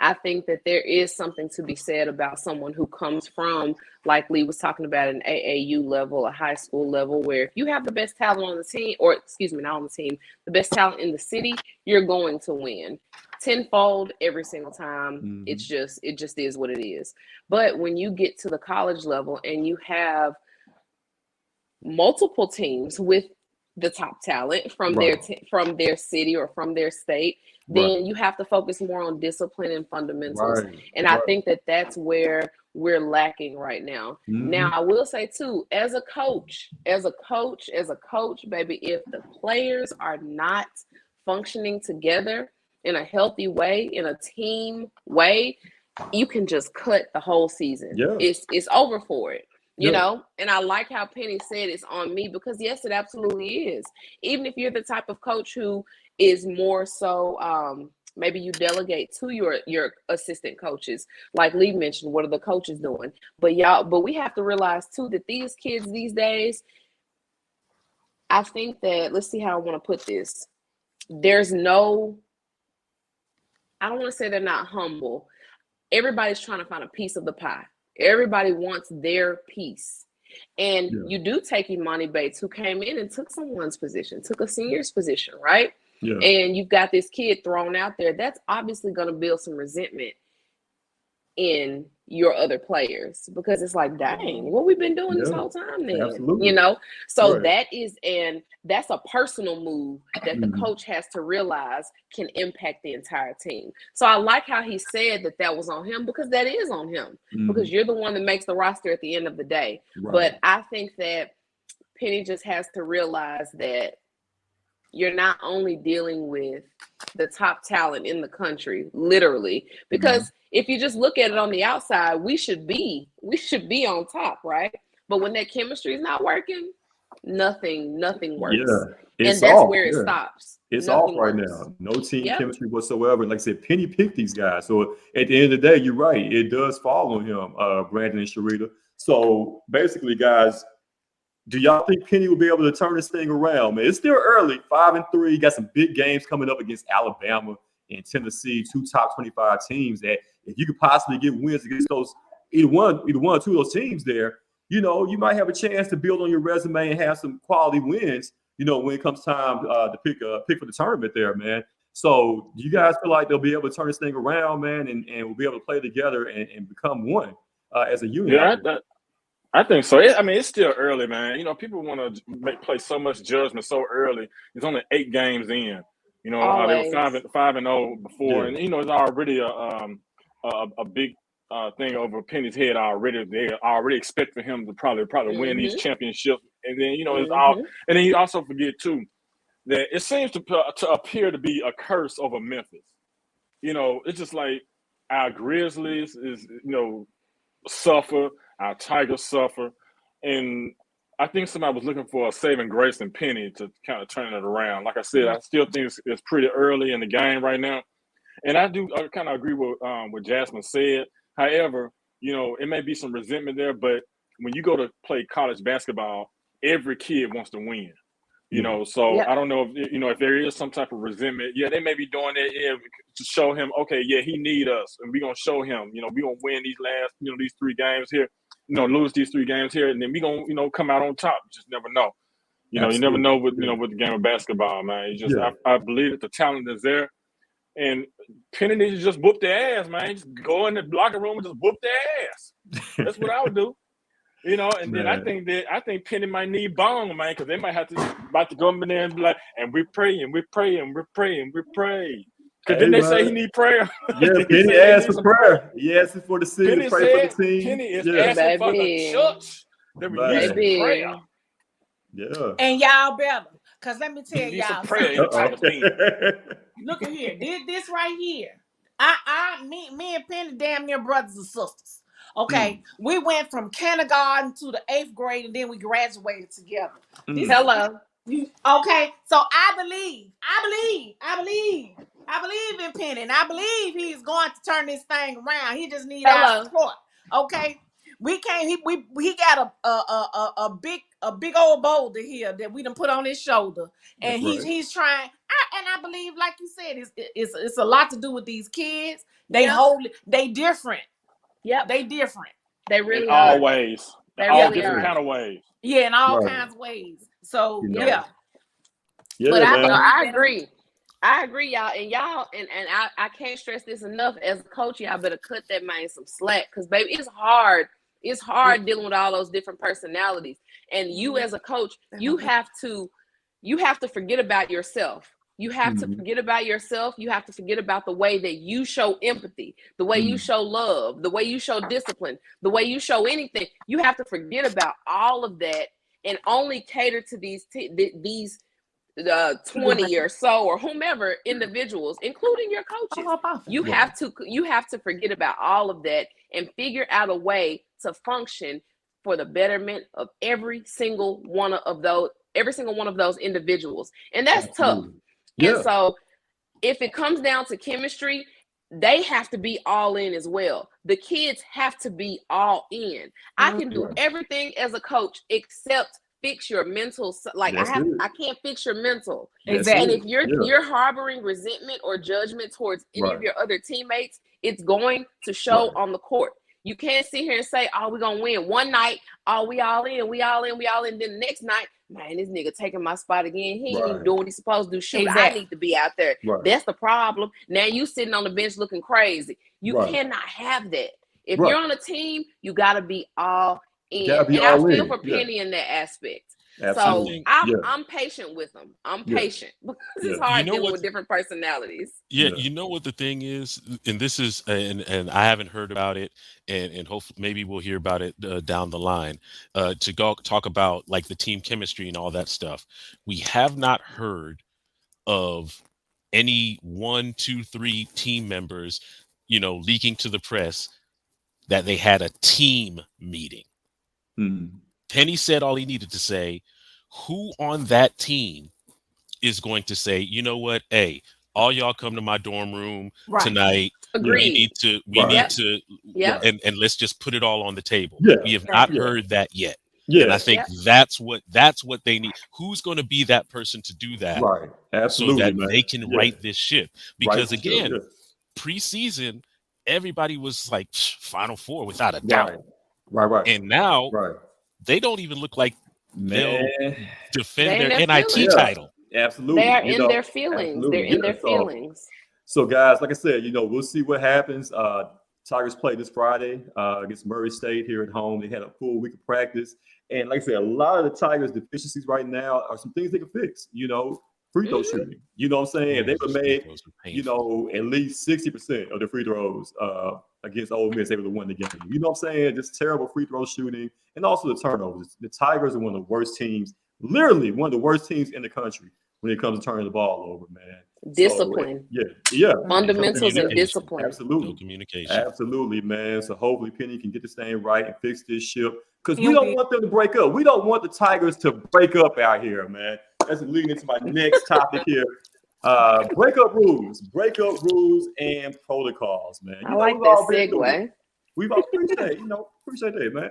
I think that there is something to be said about someone who comes from, like Lee was talking about, an AAU level, a high school level, where if you have the best talent on the team, or excuse me, not on the team, the best talent in the city, you're going to win tenfold every single time. It just is what it is. But when you get to the college level and you have multiple teams with the top talent from from their city or from their state, then you have to focus more on discipline and fundamentals. And I think that that's where we're lacking right now. Now, I will say too, as a coach, baby, if the players are not functioning together in a healthy way, in a team way, you can just cut the whole season. It's over for it. You know, and I like how Penny said it's on me, because yes, it absolutely is. Even if you're the type of coach who is more so, maybe you delegate to your assistant coaches, like Lee mentioned, what are the coaches doing? But we have to realize too that these kids these days, I think that, let's see how I want to put this. There's no, I don't want to say they're not humble. Everybody's trying to find a piece of the pie. Everybody wants their piece. And you do take Imani Bates, who came in and took someone's position, took a senior's position, right? And you've got this kid thrown out there. That's obviously going to build some resentment in your other players, because it's like, dang, what we've been doing this whole time then. You know, so that's a personal move that the coach has to realize can impact the entire team. So I like how he said that was on him, because that is on him, because you're the one that makes the roster at the end of the day. But I think that Penny just has to realize that you're not only dealing with the top talent in the country, literally, because if you just look at it on the outside, we should be on top, right? But when that chemistry is not working, nothing works. And that's where it stops. It's off right now. No team chemistry whatsoever. Like I said, Penny picked these guys. So at the end of the day, you're right. It does fall on him, Brandon and Sharita. So basically, guys, do y'all think Penny will be able to turn this thing around, man? It's still early, 5-3. You got some big games coming up against Alabama and Tennessee, two top 25 teams that if you could possibly get wins against those, either one or two of those teams there, you know, you might have a chance to build on your resume and have some quality wins, you know, when it comes time to pick for the tournament there, man. So do you guys feel like they'll be able to turn this thing around, man, and we'll be able to play together and become one as a unit? Yeah, I think so. I mean, it's still early, man. You know, people want to play so much judgment so early. It's only 8 games in. You know, they were 5-0 before, and you know, it's already a big thing over Penny's head already. They already expect for him to probably win these championships, and then you know it's all. And then you also forget too that it seems to appear to be a curse over Memphis. You know, it's just like our Grizzlies is suffer. Our Tigers suffer, and I think somebody was looking for a saving grace in Penny to kind of turn it around. Like I said, I still think it's pretty early in the game right now, and I kind of agree with what Jasmine said. However, you know, it may be some resentment there, but when you go to play college basketball, every kid wants to win. You know, so I don't know if there is some type of resentment. Yeah, they may be doing that to show him, okay, yeah, he need us, and we're gonna show him. You know, we're gonna win these last, these 3 games here. Lose these 3 games here, and then we gonna come out on top. You just never know. You know, you never know with with the game of basketball, man. You just I believe that the talent is there, and Penny needs to just whoop their ass, man. Just go in the locker room and just whoop their ass. That's what I would do. You know, and then I think Penny might need Bong, man, because they might have to go in there and be like, and we pray and we pray and we pray and we pray. Because didn't they say he need prayer? Yeah, Penny asked for prayer. He asked for the city to pray for the team. Penny is asking for the church that we need prayer. Yeah. And y'all better. Cause let me tell He's a y'all prayer something. any type of team. Look at here. This right here. Me and Penny damn near brothers and sisters. Okay. We went from kindergarten to the 8th grade and then we graduated together. Hello. Okay. So I believe in Penny, and I believe he's going to turn this thing around. He just need our support. Okay. We can't. He got a big old boulder here that we done put on his shoulder, and he's trying. And I believe, like you said, it's a lot to do with these kids. They different. Yep, they different. They really in are. all ways. They all really different are. kind of ways. Yeah, in all kinds of ways. So Yeah, but man. I agree. I agree, y'all, and I can't stress this enough. As a coach, y'all better cut that man some slack, because baby, it's hard. It's hard dealing with all those different personalities. And you, as a coach, you have to forget about yourself. You have to forget about yourself. You have to forget about the way that you show empathy, the way you show love, the way you show discipline, the way you show anything. You have to forget about all of that and only cater to these 20 or so, or whomever individuals, including your coaches. You have to forget about all of that and figure out a way to function for the betterment of every single one of those individuals. And that's tough. And so if it comes down to chemistry, they have to be all in as well. The kids have to be all in. I can do everything as a coach except fix your mental. Like I can't fix your mental. Exactly. And if you're harboring resentment or judgment towards any of your other teammates, it's going to show on the court. You can't sit here and say, "Oh, we're gonna win one night. Oh, we all in. Then the next night, man, this nigga taking my spot again. He ain't even doing what he's supposed to do. Shoot, I need to be out there." That's the problem. Now you sitting on the bench looking crazy. You cannot have that. If you're on a team, you got to be all in. And I feel for Penny in that aspect. Absolutely. So I'm patient with them. I'm patient because it's hard dealing with different personalities. You know what the thing is, and this is, and I haven't heard about it, and hopefully maybe we'll hear about it down the line. To go talk about like the team chemistry and all that stuff. We have not heard of any 1, 2, 3 team members, leaking to the press that they had a team meeting. Penny said all he needed to say. Who on that team is going to say, you know what, hey, all y'all come to my dorm room tonight. Agreed. We need to, and let's just put it all on the table. We have not heard that yet. And I think that's what they need. Who's going to be that person to do that? Right. Absolutely, so that man. they can right this ship. Because again, preseason, everybody was like Final Four without a doubt. Right. And now they don't even look like they'll defend their NIT title. Absolutely. They are in their feelings. They're in their feelings. So guys, like I said, we'll see what happens. Tigers play this Friday against Murray State here at home. They had a full week of practice. And like I said, a lot of the Tigers' deficiencies right now are some things they can fix, free throw shooting. You know what I'm saying? They would have made, at least 60% of the free throws against Ole Miss, they would have won the game. You know what I'm saying? Just terrible free throw shooting and also the turnovers. The Tigers are one of the worst teams, literally one of the worst teams in the country when it comes to turning the ball over, man. Discipline. So, fundamentals and discipline. Absolutely. No communication. Absolutely, man. So hopefully Penny can get this thing right and fix this ship. Because we don't want them to break up. We don't want the Tigers to break up out here, man. That's leading into my next topic here. Breakup rules and protocols, man. I like that segue. We've all appreciate that, man.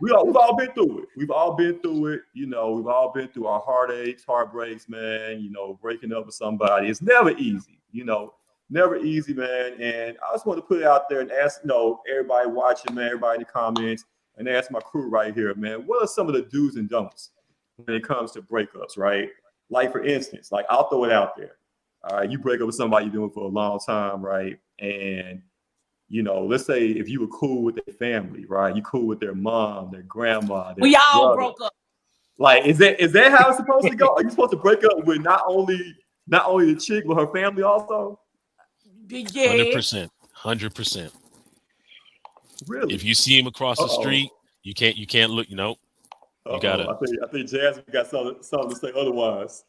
We've all been through it. We've all been through it. We've all been through our heartaches, heartbreaks, man. Breaking up with somebody. It's never easy, never easy, man. And I just want to put it out there and ask, everybody watching, man, everybody in the comments, and ask my crew right here, man, what are some of the do's and don'ts when it comes to breakups, right? Like, for instance, I'll throw it out there. All right, you break up with somebody you're doing for a long time, right? And let's say if you were cool with their family, right? You cool with their mom, their grandma, their we all brother. broke up. Like, is that how it's supposed to go? Are you supposed to break up with not only the chick, but her family also? Yeah. 100%. Really? If you see him across the street, you can't look. You gotta. I think Jasmine got something to say otherwise.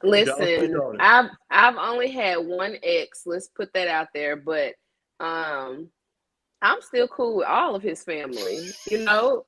Listen, I've only had one ex. Let's put that out there, but I'm still cool with all of his family. You know.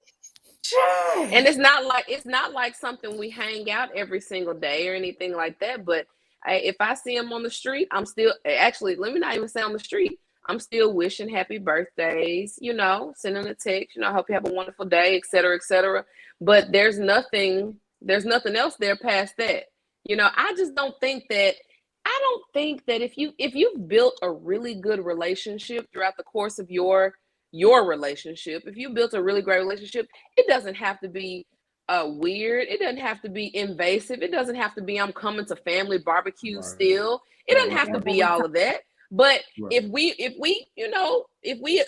And it's not like something we hang out every single day or anything like that. But if I see him on the street, I'm still actually, let me not even say on the street. I'm still wishing happy birthdays, you know, sending a text, you know, I hope you have a wonderful day, et cetera, et cetera. But there's nothing else there past that. You know, I don't think that if you've built a really good relationship throughout the course of your relationship, if you built a really great relationship, it doesn't have to be weird. It doesn't have to be invasive. It doesn't have to be I'm coming to family barbecue still. It doesn't have to be all of that. But if we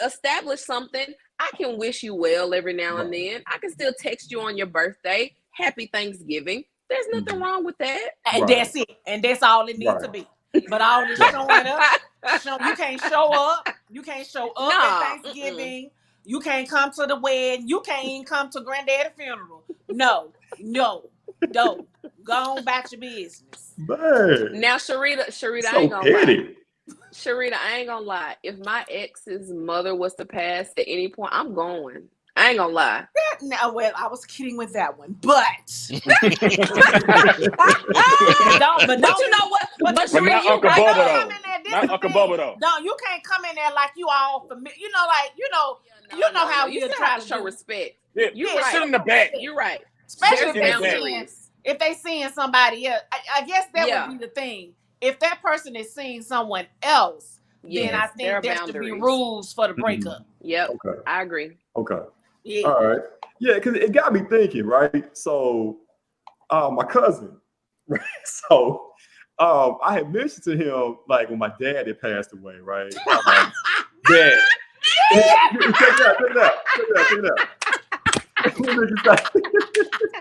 establish something, I can wish you well every now and then. I can still text you on your birthday, happy Thanksgiving. There's nothing wrong with that. And that's it. And that's all it needs to be. But all this showing up, you can't show up. You can't show up at Thanksgiving. You can't come to the wedding. You can't even come to granddaddy's funeral. No. Go on about your business. Man. Now, Sharita, So I ain't gonna petty. lie. Sharita, I ain't gonna lie. If my ex's mother was to pass at any point, I'm going. I ain't gonna lie. No, well, I was kidding with that one, but don't you know what? But not Uncle Bubba though. Not Uncle Bubba though. No, you can't come in there like you all familiar. You know, like you know how you you still try have to to show do. respect. Yeah, You're sit right. in the back. You're right. Especially There's if they seeing somebody else. I guess that Yeah. would be the thing. If that person is seeing someone else, then I there are think there should be boundaries. rules for the breakup. Yep. Okay. I agree. Okay. Yeah. All right. Yeah, because it got me thinking, right? So, my cousin, right? So, I had mentioned to him, like, when my dad had passed away, right? Dad. Check it out.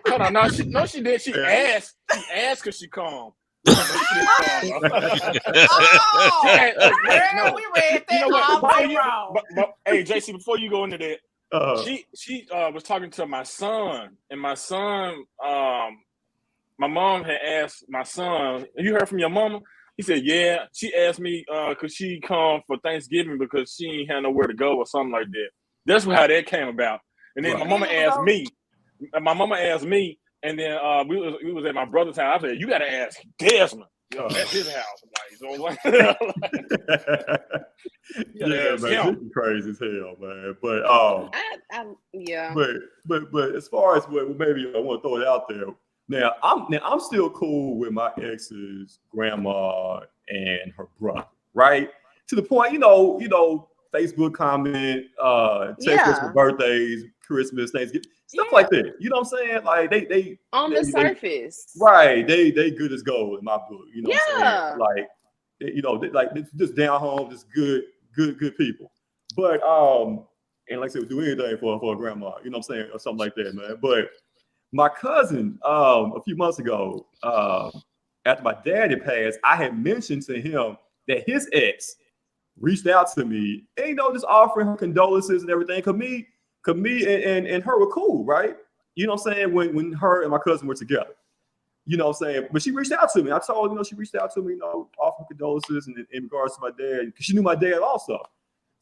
Hold on, no, she did. She asked because she calm. Oh, girl, we read that all wrong. But hey, JC, before you go into that, she was talking to my son, and my son, my mom had asked my son, "You heard from your mama?" He said, "Yeah." She asked me, could she come for Thanksgiving because she ain't had nowhere to go or something like that. That's how that came about. And then my mama asked me. And then we was at my brother's house. I said, "You got to ask Desmond. That's his house." Yeah, man, this is crazy as hell, man. But yeah. But as far as what maybe I want to throw it out there. Now I'm still cool with my ex's grandma and her brother, right? To the point, you know, Facebook comment, text us for birthdays, Christmas, Thanksgiving, stuff like that. You know what I'm saying? Like they on the surface, right? They good as gold in my book. You know what I'm saying? Like just down home, just good people. But and like I said, do anything for a grandma. You know what I'm saying, or something like that, man. But my cousin, a few months ago, after my dad had passed, I had mentioned to him that his ex reached out to me and, just offering her condolences and everything. Cause me and her were cool, right? You know what I'm saying? When her and my cousin were together. You know what I'm saying? But she reached out to me. I told her, she reached out to me, offering condolences in regards to my dad, because she knew my dad also.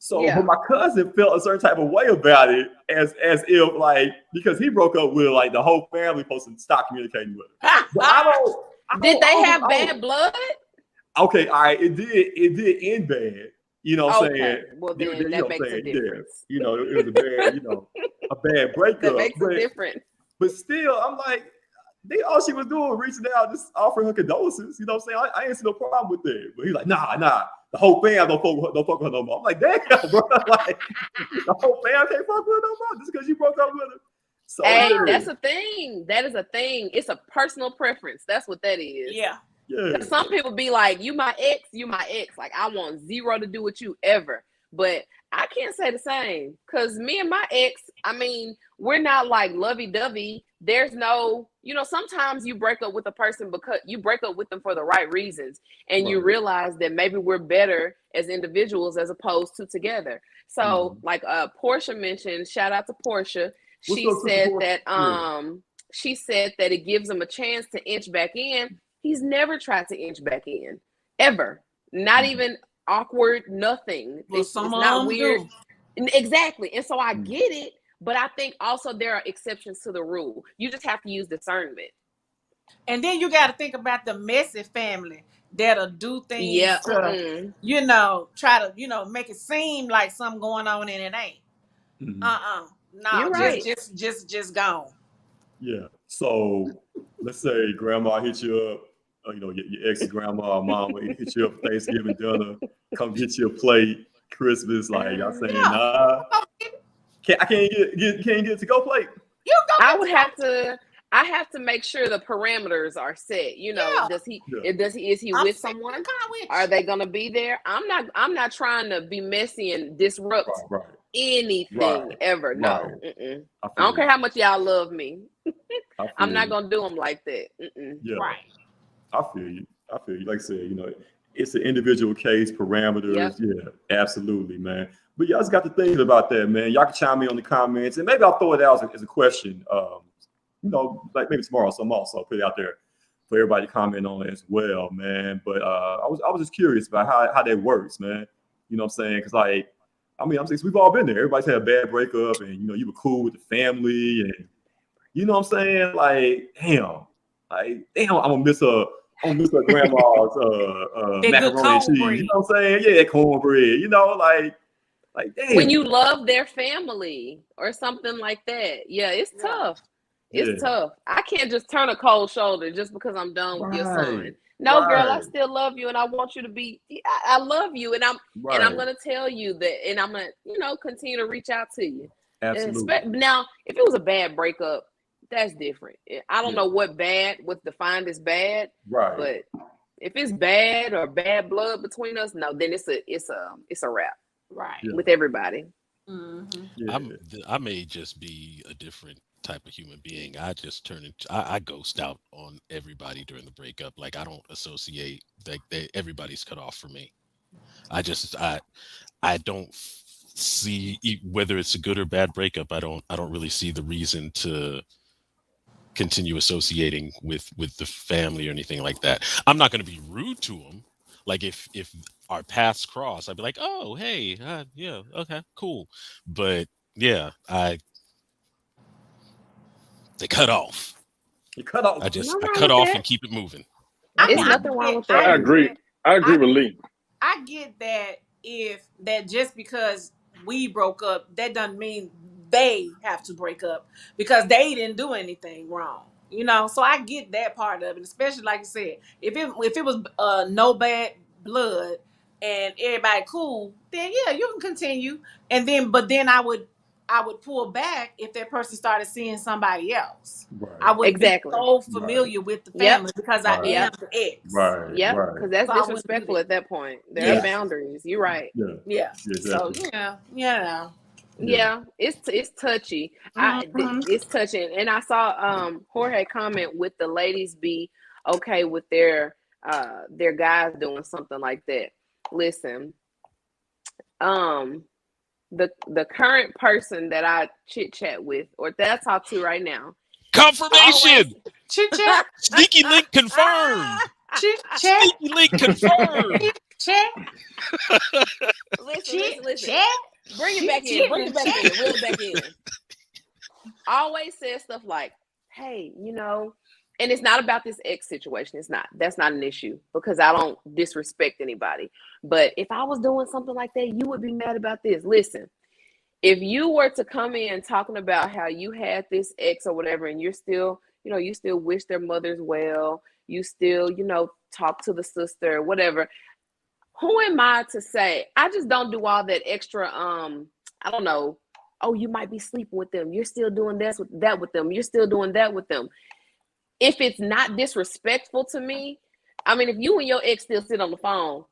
So but my cousin felt a certain type of way about it, as if like, because he broke up with her, like the whole family supposed to stop communicating with her. But Did they have bad blood? Okay, all right, it did end bad. You know what I'm saying? Well, then that makes a difference. Yeah. It was a bad, a bad breakup. That makes a difference. But still, I'm like, all she was doing was reaching out, just offering her condolences. You know what I'm saying? I ain't see no problem with that. But he's like, nah. The whole fam don't fuck with her no more. I'm like, damn, bro. Like, the whole fam can't fuck with her no more just because you broke up with her. So, that's a thing. That is a thing. It's a personal preference. That's what that is. Yeah. Some people be like, you my ex. Like, I want zero to do with you ever. But I can't say the same, because me and my ex, I mean, we're not like lovey-dovey. There's no, sometimes you break up with a person because you break up with them for the right reasons. And you realize that maybe we're better as individuals as opposed to together. So like Portia mentioned, shout out to Portia. She said that she said that it gives him a chance to inch back in. He's never tried to inch back in, ever. Not even awkward, nothing. Well, It's some not of them weird. do. Exactly. And so I get it, but I think also there are exceptions to the rule. You just have to use discernment. And then you got to think about the messy family that'll do things Yeah. to, you know, try to, you know, make it seem like something going on and it ain't. No, You're right. just gone. Yeah. So let's say grandma hit you up, you know, your ex grandma or mama hit you up for Thanksgiving dinner, come get you a plate, Christmas, like y'all saying, nah, I can't get to go plate. You go. I have to make sure the parameters are set. You know, is he with someone? Are they gonna be there? I'm not trying to be messy and disrupt anything ever. No. I don't care how much y'all love me. I'm not gonna do them like that. Yeah. Right. I feel you. Like I said, you know, it's an individual case, parameters. Yep. Yeah, absolutely, man. But y'all just got to thinking about that, man. Y'all can chime in on the comments, and maybe I'll throw it out as a question. You know, like maybe tomorrow, so I'm also put it out there for everybody to comment on it as well, man. But I was just curious about how that works, man. You know what I'm saying? Because like, I mean, I'm saying we've all been there. Everybody's had a bad breakup, and you know, you were cool with the family, and you know what I'm saying? Like, damn, I'm gonna miss her grandma's macaroni and cheese. You know what I'm saying? Yeah, cornbread. You know, like damn. When you love their family or something like that, yeah, it's tough. It's tough. I can't just turn a cold shoulder just because I'm done with your son. No, girl, I still love you, and I want you to be. I love you, and I'm gonna tell you that, and I'm gonna, you know, continue to reach out to you. Absolutely. Now, if it was a bad breakup, that's different. I don't know what's defined as bad, right? But if it's bad or bad blood between us, no, then it's a wrap, right? With everybody. I may just be a different type of human being. I just I ghost out on everybody during the breakup. Like I don't associate, like everybody's cut off for me. I don't see, whether it's a good or bad breakup, I don't really see the reason to continue associating with the family or anything like that. I'm not going to be rude to them. Like if our paths cross, I'd be like, oh, hey, yeah, okay, cool. But yeah, they cut off. You cut off. I cut off and keep it moving. There's nothing wrong with that. I agree with Lee. I get that just because we broke up, that doesn't mean they have to break up because they didn't do anything wrong. You know, so I get that part of it, especially like you said, if it was no bad blood and everybody cool, then yeah, you can continue. But then I would pull back if that person started seeing somebody else. Right. I would be so familiar with the family because I am the ex. Right. Yep. Right. Because that's disrespectful at that point. There are boundaries. You're right. Yeah. So yeah, it's touchy. It's touching, and I saw Jorge comment with the ladies be okay with their guys doing something like that. Listen, the current person that I chit chat with or that I talk to right now, confirmation, chit chat, sneaky link confirmed. Chit chat, sneaky link confirmed. Chat. Listen. Bring it back in. Reel it back in. Always says stuff like, hey, you know, and it's not about this ex situation. It's not. That's not an issue because I don't disrespect anybody. But if I was doing something like that, you would be mad about this. Listen, if you were to come in talking about how you had this ex or whatever, and you're still, you know, you still wish their mothers well, you still, you know, talk to the sister or whatever. Who am I to say? I just don't do all that extra, I don't know. Oh, you might be sleeping with them. You're still doing that with them. You're still doing that with them. If it's not disrespectful to me, I mean, if you and your ex still sit on the phone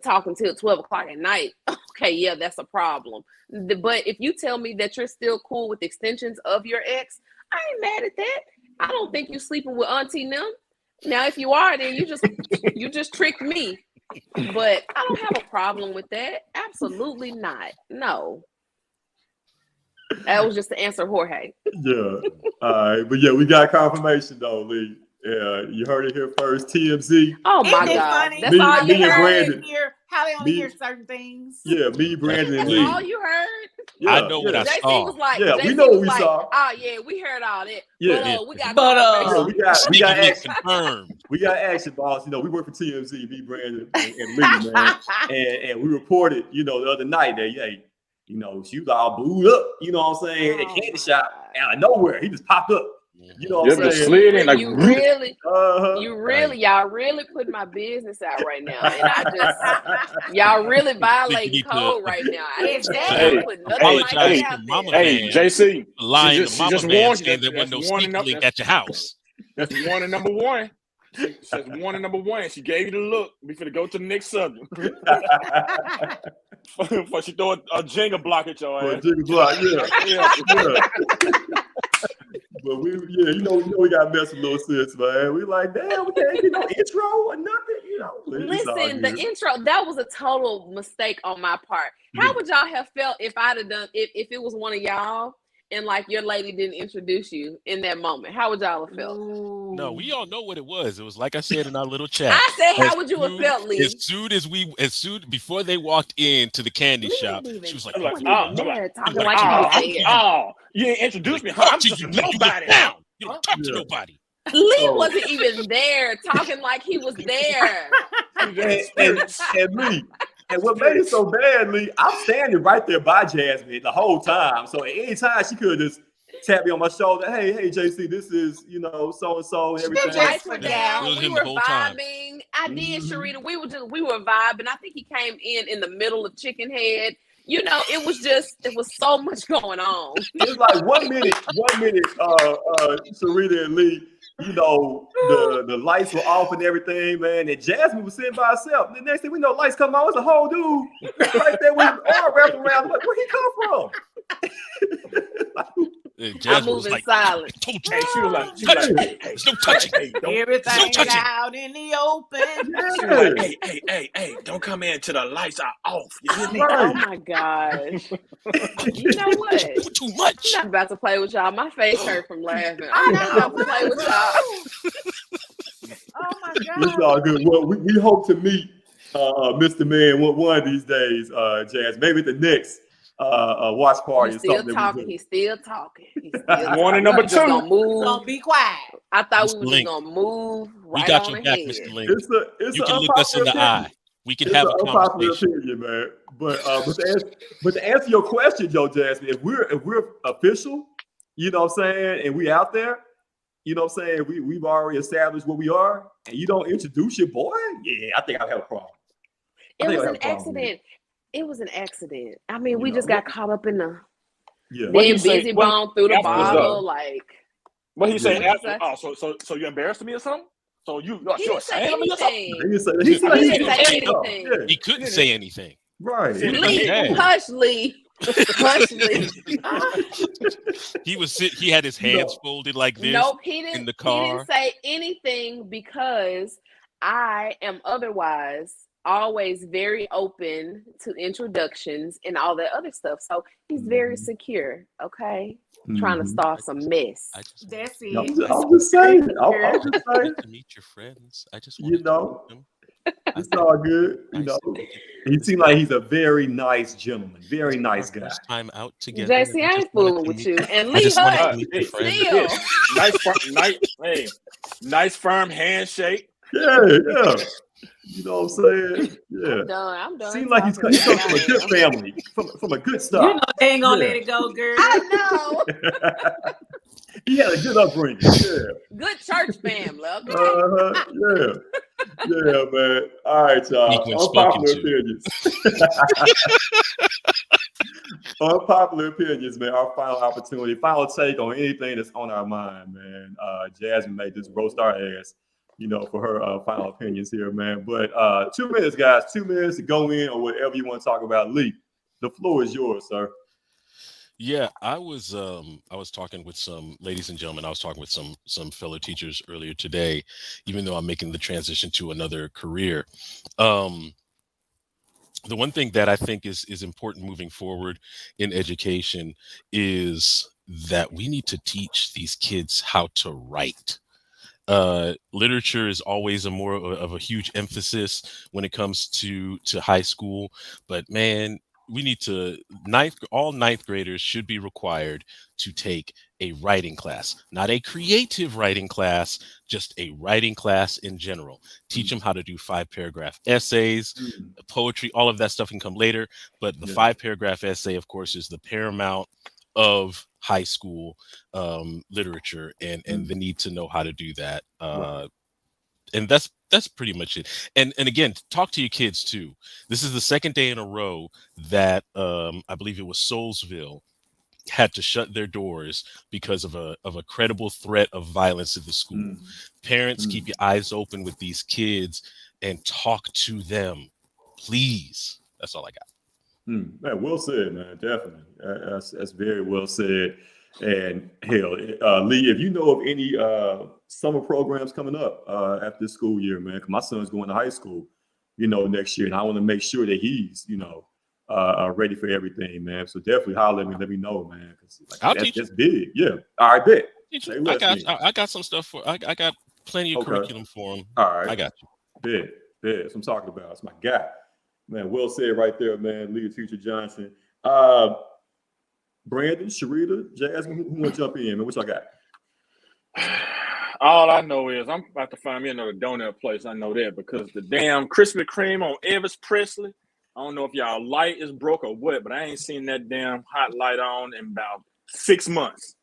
talking till 12 o'clock at night, okay, yeah, that's a problem. But if you tell me that you're still cool with extensions of your ex, I ain't mad at that. I don't think you sleeping with Auntie Nim. Now, if you are, then you just tricked me. But I don't have a problem with that. Absolutely not. No. That was just to answer Jorge. Yeah. All right. But yeah, we got confirmation though, Lee. Yeah, you heard it here first. TMZ. Oh my Isn't it God. funny? That's all you Me and heard. Brandon. How they only Me- hear certain things. Yeah, me, Brandon, and That's Lee. all you heard. Yeah, I know what I JC saw. was like, Yeah, JC we know what was we like, saw. oh yeah, we heard all that. Yeah. But we got But, Yeah, confirmation. we got Sneaky link action. confirmed. We got action, boss. You know, we work for TMZ, me, Brandon, and Lee, man. And we reported, you know, the other night that, hey, you know, she was all booed up, you know what I'm saying, at Candy Shop out of nowhere. He just popped up. You know what I'm just saying? slid in like You really, Uh-huh. y'all really put my business out right now, and I just, y'all really violating need to code right now. I ain't Hey, put nothing like apologize that to out Mama there. Hey, Van JC, lying she to Mama just Van warned saying you. there wasn't no That's warning sneaky link number- at your house. That's warning number one. That's warning number one. She gave you the look. We finna go to the next subject. Before she throw a Jenga block at your For a ass. jiggle block, yeah. But you know, we got to mess with little sis, man. We like, damn, we can't get no intro or nothing, you know. It's all Listen, the good. intro, that was a total mistake on my part. How would y'all have felt if I'd have done, if it was one of y'all and like your lady didn't introduce you in that moment? How would y'all have felt? No, we all know what it was. It was like I said in our little chat. I said, how would you have felt, Lee? As soon before they walked into the candy shop, she was like, I'm like, talking like you didn't introduce me, huh? I'm just nobody. You don't talk to nobody. Lee wasn't even there talking like he was there. And Lee, and what made it so bad, Lee, I'm standing right there by Jasmine the whole time. So at any time she could just tap me on my shoulder. Hey, JC, this is, you know, so and so and everything. Lights were down. We were the whole time. vibing. I did, Sharita. We were vibing. I think he came in the middle of Chicken Head. You know, it was so much going on. It was like 1 minute, Sharita and Lee, you know, the lights were off and everything, man. And Jasmine was sitting by herself. The next thing we know, lights come on. It's a whole dude right there with his arm wrapped around. Like, where'd he come from? I'm moving silent. Told you. Hey, she was like, hey, no touching. Everything out in the open. She was like, hey, don't come in till the lights are off. You hear me? Oh my gosh. You know what? Too much. I'm not about to play with y'all. My face hurt from laughing. I'm not about to play with y'all. Oh my God. It's all good. Well, we hope to meet Mr. Man one of these days, Jazz. Maybe at the next watch party. He's still talking. He's still talking. Warning number two. Gonna be quiet. I thought we were Link. just gonna move right We got on your back, ahead. Mr. Link. It's You an can look us in the unpopular eye. We can It's have an a unpopular conversation. opinion, man. But to answer your question, Joe Jasmine, if we're official, you know what I'm saying, and we out there, you know what I'm saying, we've already established what we are, and you don't introduce your boy, yeah, I think I have a problem. It was an accident. It was an accident. I mean, we just got caught up in the then Bizzy Bone through the bottle, like. What he said? So you embarrassed me or something? So you're saying me or something? He didn't say anything. He couldn't say anything. Right. Lee, hush, Lee. Hush, Lee. He had his hands folded like this. Nope, he didn't. In the car. He didn't say anything because I am otherwise always very open to introductions and all that other stuff. So he's very secure. Okay, trying to start some mess. That's it. I'm just saying. I'm just saying. To meet your friends. I just You know, it's all good. You know, he seemed like he's a very nice gentleman, very nice guy. First time out together. JC, I ain't fooling with you. And Lee, still. Nice firm handshake. Yeah. You know what I'm saying? Yeah. I'm done. Seems like he comes from a good family, from a good start. You know they ain't gonna let it go, girl. I know. He had a good upbringing. Yeah. Good church family. Okay. Yeah, man. All right, y'all. Unpopular opinions. Unpopular opinions, man. Our final opportunity, final take on anything that's on our mind, man. Jasmine may just roast our ass, you know, for her final opinions here, man. But 2 minutes, guys. 2 minutes to go in or whatever you want to talk about. Lee, the floor is yours, sir. Yeah, I was talking with some, ladies and gentlemen, I was talking with some fellow teachers earlier today, even though I'm making the transition to another career. the one thing that I think is important moving forward in education is that we need to teach these kids how to write. Literature is always a more of a huge emphasis when it comes to high school, but man, we need to all ninth graders should be required to take a writing class, not a creative writing class, just a writing class in general. Teach them how to do 5-paragraph essays, poetry, all of that stuff can come later, but the 5-paragraph essay, of course, is the paramount of high school literature, and the need to know how to do that. And that's pretty much it. And again, talk to your kids too. This is the second day in a row that I believe it was Soulsville had to shut their doors because of a credible threat of violence at the school. Parents, keep your eyes open with these kids and talk to them, please. That's all I got. Man, well said, man. Definitely, that's very well said. And hell, Lee, if you know of any summer programs coming up after this school year, man, 'cause my son's going to high school, next year, and I want to make sure that he's, ready for everything, man. So definitely holler at me, let me know, man, because that's big. Yeah, all right, bet. I got some stuff for. I got plenty of curriculum for him. All right, I got you. Bet. That's what I'm talking about. That's my guy. Man, well said right there, man. Leader Teacher Johnson. Brandon, Sharita, Jasmine, who want to jump in, man? What y'all got? All I know is I'm about to find me another donut place. I know that because the damn Krispy Kreme on Elvis Presley, I don't know if y'all light is broke or what, but I ain't seen that damn hot light on in about 6 months.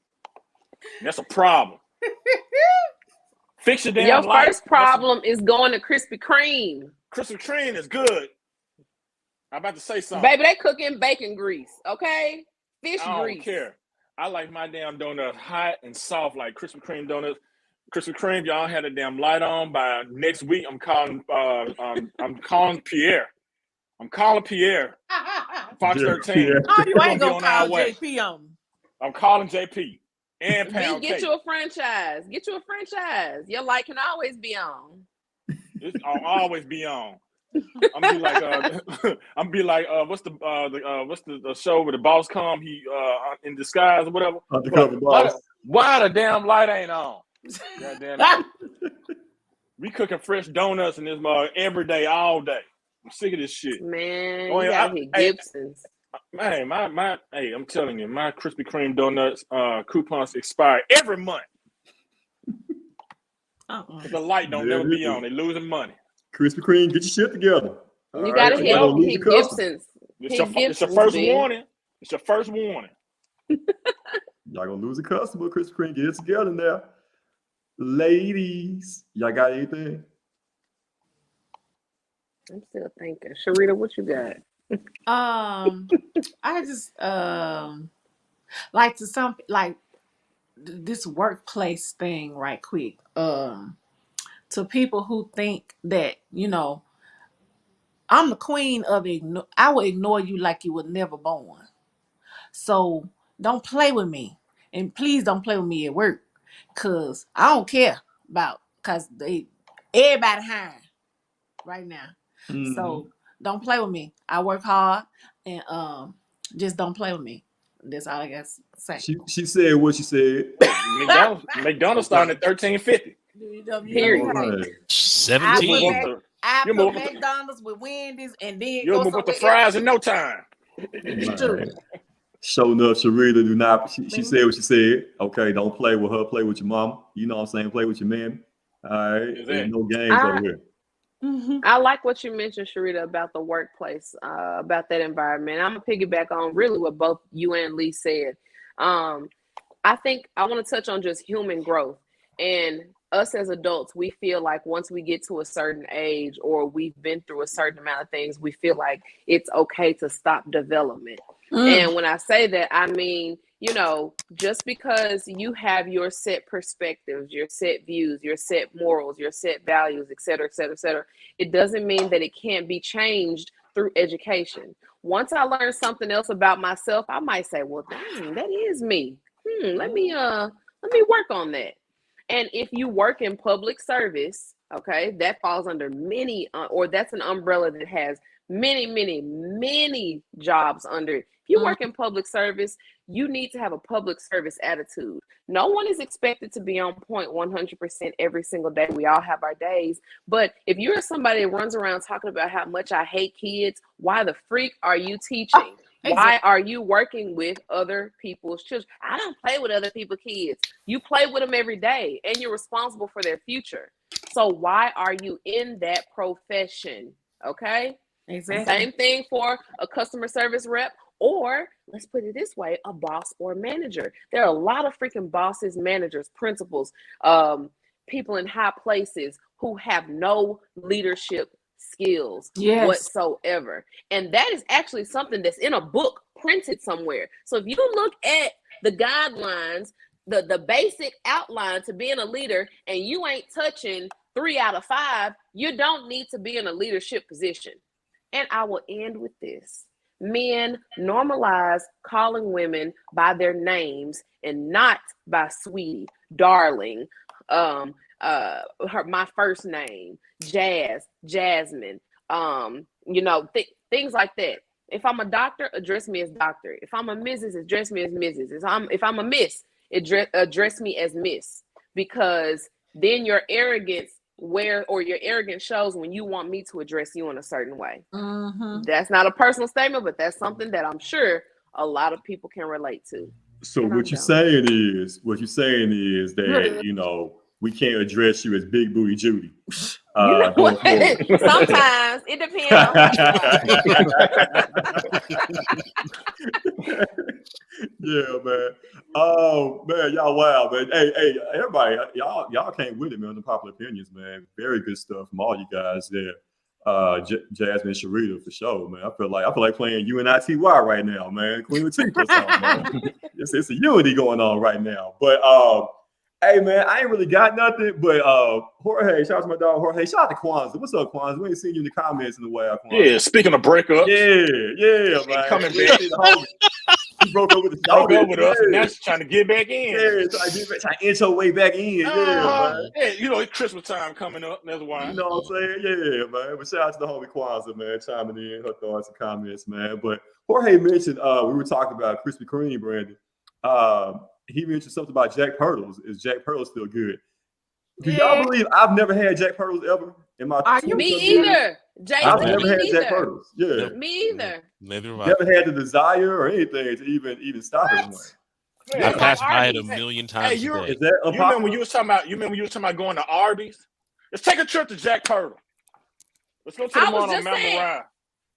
That's a problem. Fix your damn light. Your first problem is going to Krispy Kreme. Krispy Kreme is good. I'm about to say something. Baby, they cooking bacon grease, okay? Fish grease. I don't care. I like my damn donuts hot and soft like Krispy Kreme donuts. Krispy Kreme, y'all had a damn light on. By next week, I'm calling Pierre. I'm calling Pierre. Fox 13. Oh, you ain't gonna call JP on. I'm calling JP and Pound Get Cake. you a franchise. Get you a franchise. Your light can always be on. I'll always be on. I'm be like, what's the show where the boss come? He in disguise or whatever. Undercover boss. Why the damn light ain't on? Goddamn. We cooking fresh donuts in this mug every day, all day. I'm sick of this shit. Man, you gotta hit Gibson's. Man, I'm telling you, my Krispy Kreme donuts coupons expire every month. The light don't never be on. They losing money. Krispy Kreme, get your shit together. You gotta hit Gibson's. It's your first warning. It's your first warning. Y'all gonna lose a customer. Krispy Kreme, get it together now. Ladies, y'all got anything? I'm still thinking. Sharita, what you got? I just like this workplace thing right quick. To people who think that, I'm the queen of I will ignore you like you were never born. So don't play with me. And please don't play with me at work. Cause I don't care cause everybody hiring right now. Mm-hmm. So don't play with me. I work hard and just don't play with me. That's all I got to say. She said what she said. McDonald's starting at $13.50. Period. 17. I put McDonald's with Wendy's and then you'll move with the fries in no time. Show enough, Sharita, do not. She said what she said. Okay, don't play with her. Play with your mama. You know what I'm saying? Play with your man. All right. There's no games over here. I like what you mentioned, Sharita, about the workplace, about that environment. I'm going to piggyback on really what both you and Lee said. I think I want to touch on just human growth. And us as adults, we feel like once we get to a certain age or we've been through a certain amount of things, we feel like it's okay to stop development. And when I say that, I mean, just because you have your set perspectives, your set views, your set morals, your set values, et cetera, et cetera, et cetera, it doesn't mean that it can't be changed through education. Once I learn something else about myself, I might say, well, dang, that is me. Let me work on that. And if you work in public service, okay, that falls under many, or that's an umbrella that has many jobs under it. If you work in public service, you need to have a public service attitude. No one is expected to be on point 100% every single day. We all have our days. But if you're somebody that runs around talking about how much I hate kids, why the freak are you teaching? Why are you working with other people's children? I don't play with other people's kids. You play with them every day, and you're responsible for their future. So why are you in that profession? Okay? Exactly. Same thing for a customer service rep, or let's put it this way, a boss or manager. There are a lot of freaking bosses, managers, principals, people in high places who have no leadership skills whatsoever. And that is actually something that's in a book printed somewhere. So if you look at the guidelines, the basic outline to being a leader, and you ain't touching 3 out of 5, you don't need to be in a leadership position. And I will end with this. Men, normalize calling women by their names and not by sweetie, darling, my first name, Jazz, Jasmine, things like that. If I'm a doctor, address me as doctor. If I'm a Mrs., address me as Mrs. If I'm a Miss, address me as Miss, because then your arrogance shows when you want me to address you in a certain way. That's not a personal statement, but that's something that I'm sure a lot of people can relate to. So what you're saying is that, we can't address you as Big Booty Judy. Sometimes it depends on yeah, man. Oh man, y'all wow, man. Hey, everybody, y'all came with it, man. The popular opinions, man. Very good stuff from all you guys there. Jasmine and Sharita for sure, man. I feel like playing UNITY right now, man. Queen Latifah or something, man. It's a unity going on right now. But hey man, I ain't really got nothing, but Jorge, shout out to my dog Jorge. Shout out to Kwanzaa. What's up, Kwanzaa? We ain't seen you in the comments in a while, Kwanzaa. Yeah, speaking of breakups. Yeah, man. Coming back. He broke up with us. Broke up with us, and now she's trying to get back in. Yeah, trying to inch her way back in. Man. Yeah, it's Christmas time coming up. That's why. You know what I'm saying? Yeah, man. But shout out to the homie Kwanzaa, man, chiming in her thoughts and comments, man. But Jorge mentioned we were talking about Krispy Kreme, Brandon. He mentioned something about Jack Purtles. Is Jack Purtles still good? Do y'all believe I've never had Jack Purtles ever in my? Me either. I've never had Jack Purtles. Yeah, me either. Neither have I. Never had the desire or anything to even stop it. I passed by it a million times. Hey, a day. Is that you remember when you was talking about going to Arby's? Let's take a trip to Jack Purtle. Let's go to the one on Mount Moriah.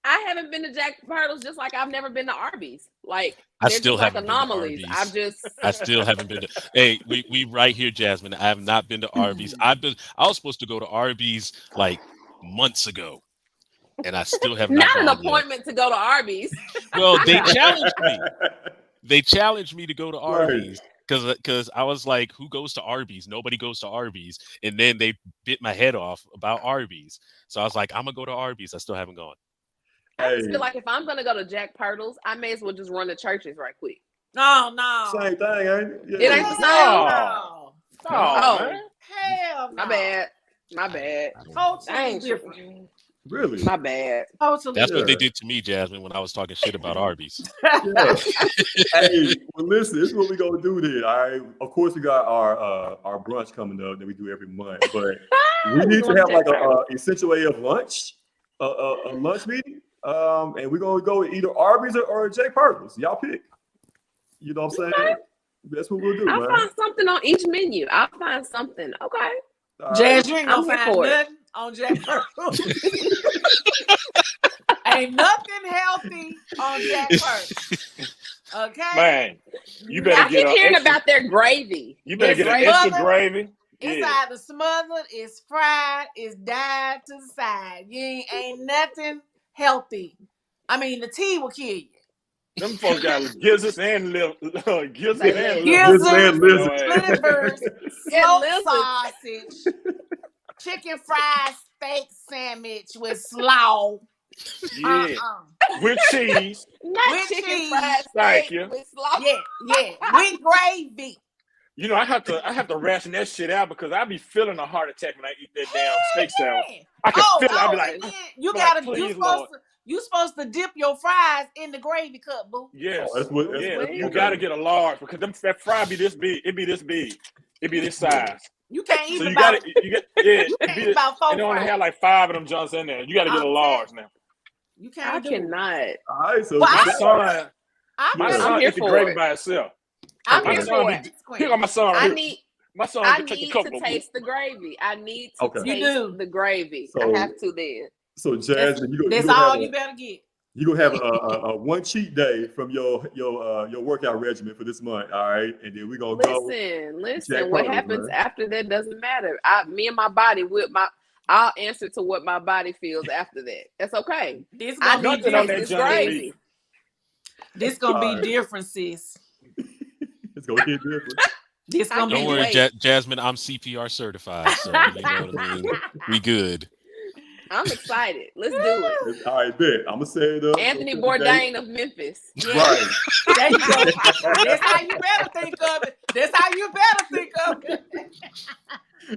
I haven't been to Jack Purtle's, just like I've never been to Arby's. Like I still haven't anomalies. Been to Arby's. I still haven't been to. Hey, we right here, Jasmine. I have not been to Arby's. I was supposed to go to Arby's like months ago, and I still have not an appointment to go to Arby's. Well, they challenged me. They challenged me to go to Arby's because I was like, "Who goes to Arby's? Nobody goes to Arby's." And then they bit my head off about Arby's. So I was like, "I'm gonna go to Arby's." I still haven't gone. I just feel like if I'm gonna go to Jack Purtle's, I may as well just run to churches right quick. No. Same thing, ain't it? Yeah. It ain't the same. No. Hell no. My bad. Totally different. Really? My bad. Totally. That's what they did to me, Jasmine, when I was talking shit about Arby's. Yeah. Hey, well, listen, this is what we're gonna do then. All right. Of course, we got our brunch coming up that we do every month, but we need to have like a essential way of lunch. A lunch meeting, and we're gonna go with either Arby's or Jack Purtle's. Y'all pick. You know what I'm saying? That's what we'll do. I'll find something on each menu. I'll find something. Okay. Jazz, you ain't gonna find nothing on Jack Purtle's. Ain't nothing healthy on Jack Purtle's. Okay. Man, you better I keep hearing about their gravy. You better get an extra gravy. It's either smothered, it's fried, it's dyed to the side. You ain't nothing healthy. I mean, the tea will kill you. Them folks got gizzards and livers, livers, smoked sausage, chicken fried steak sandwich with slaw. Yeah, with cheese. Not chicken fried Thank steak you. with slaw. Yeah, with gravy. You know, I have to ration that shit out because I be feeling a heart attack when I eat that damn steak sandwich. I can feel it. I be like, You supposed to dip your fries in the gravy cup, boo. Yes. That's what. You gotta get a large because that fry be this big. It be this big. It be this size. You can't eat So you about. got it. You can't eat about 4 It only fries. have like 5 of them Johns in there. You got to get a large now. You I can't. cannot. All right, so Well, my son here eat the for gravy it. by itself. I'm My here son for be- it. Here go my son. I Here. need. My son I can take a need couple to of taste the gravy. I need to Okay. You taste do. the gravy. So- I have to then. So Jasmine, That's all you better get. You gonna have a one cheat day from your workout regimen for this month, all right? And then we're gonna Listen. Jack What Harlow, happens man. after that doesn't matter. Me and my body I'll answer to what my body feels after that. That's okay. This I gonna need be to taste different. this gravy. This gonna be All right. different, sis. It's gonna get different. This gonna Don't be worry, wait. Jasmine. I'm CPR certified, so you know what I mean. We good. I'm excited. Let's do it. All right, bet. I'm gonna set it up. Anthony Bourdain of Memphis. Right. There you go. That's how you better think of it. That's how you better think of it.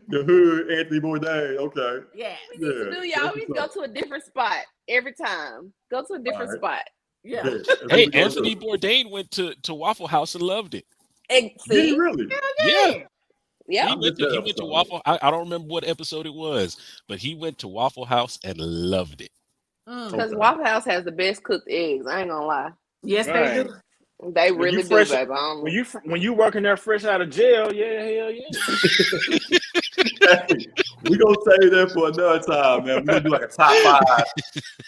The hood, Anthony Bourdain. Okay. Yeah. We need to do, y'all. We go to a different spot every time. Go to a different spot. Yeah. Bet. That's what Hey, we gonna Anthony do. Bourdain went to Waffle House and loved it. Did he See? really? Yeah. Yeah. He went to Waffle. I don't remember what episode it was, but he went to Waffle House and loved it. Because Waffle House has the best cooked eggs. I ain't gonna lie. Yes, Right. they do. They When really you do, fresh- baby. When you working there fresh out of jail, yeah, hell yeah. Hey, we gonna save that for another time, man. We're gonna do like a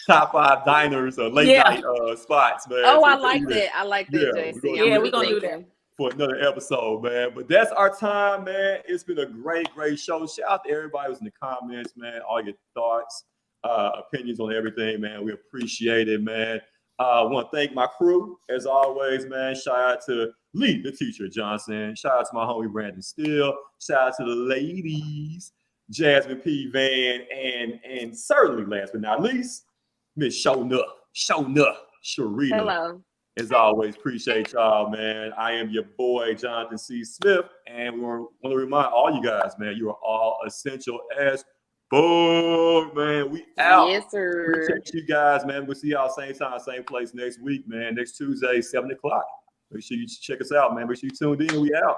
top five diners or late night spots, man. Oh, So I we like do that. I like that, Yeah, JC. we're gonna do that. for another episode, man. But that's our time, man. It's been a great show. Shout out to everybody who's in the comments, man. All your thoughts, opinions on everything, man. We appreciate it, man. I want to thank my crew, as always, man. Shout out to Lee, the teacher, Johnson. Shout out to my homie, Brandon Steele. Shout out to the ladies, Jasmine P. Van, and certainly, last but not least, Miss Shona, Sharita. Hello. As always, appreciate y'all, man. I am your boy, Jonathan C. Smith, and we want to remind all you guys, man, you are all essential as fuck, man. We out. Yes, sir. Appreciate you guys, man. We'll see y'all same time, same place next week, man. Next Tuesday, 7 o'clock. Make sure you check us out, man. Make sure you tuned in. We out.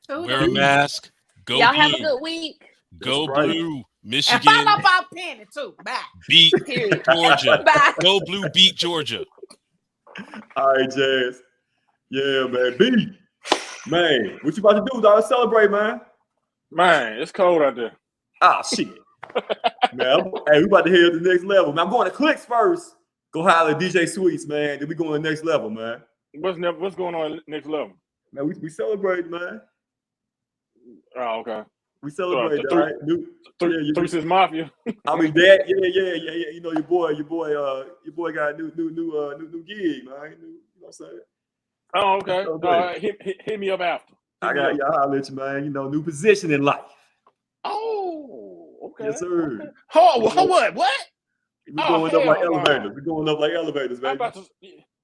Wear a mask. Go Y'all blue. have a good week. Go That's right. blue. And Michigan follow up our penny too. Bye. beat Period. Georgia. Bye. Go blue beat Georgia. All right, Jazz. Yeah, man. B. Man, what you about to do, dog? Celebrate, man. Man, it's cold out there. Ah, shit. Man, hey, we about to head to the next level. Man, I'm going to Clicks first. Go holler at DJ Sweets, man. Then we going to the next level, man. What's going on next level? Man, we celebrate, man. Oh, okay. We celebrate, the all right? Three Six Mafia. I mean that, yeah. You know your boy got a new gig, man. You know what I'm saying? Oh, okay. Celebrate. Hit me up after. I got y'all holler at you, man. You know, new position in life. Oh, okay. Yes, sir. Okay. Oh, what? We going up like hell no. elevators. We going up like elevators, I'm baby. about to.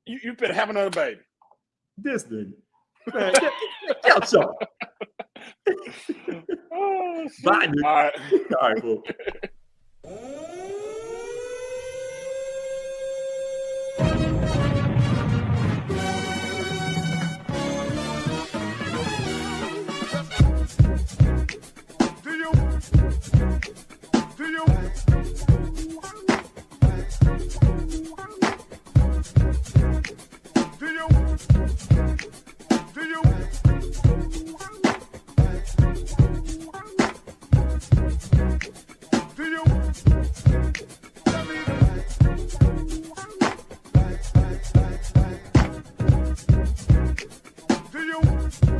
You better have another baby. This nigga. Man, get out, y'all. Oh, shit. Bye, dude. All right. All right, folks. Do you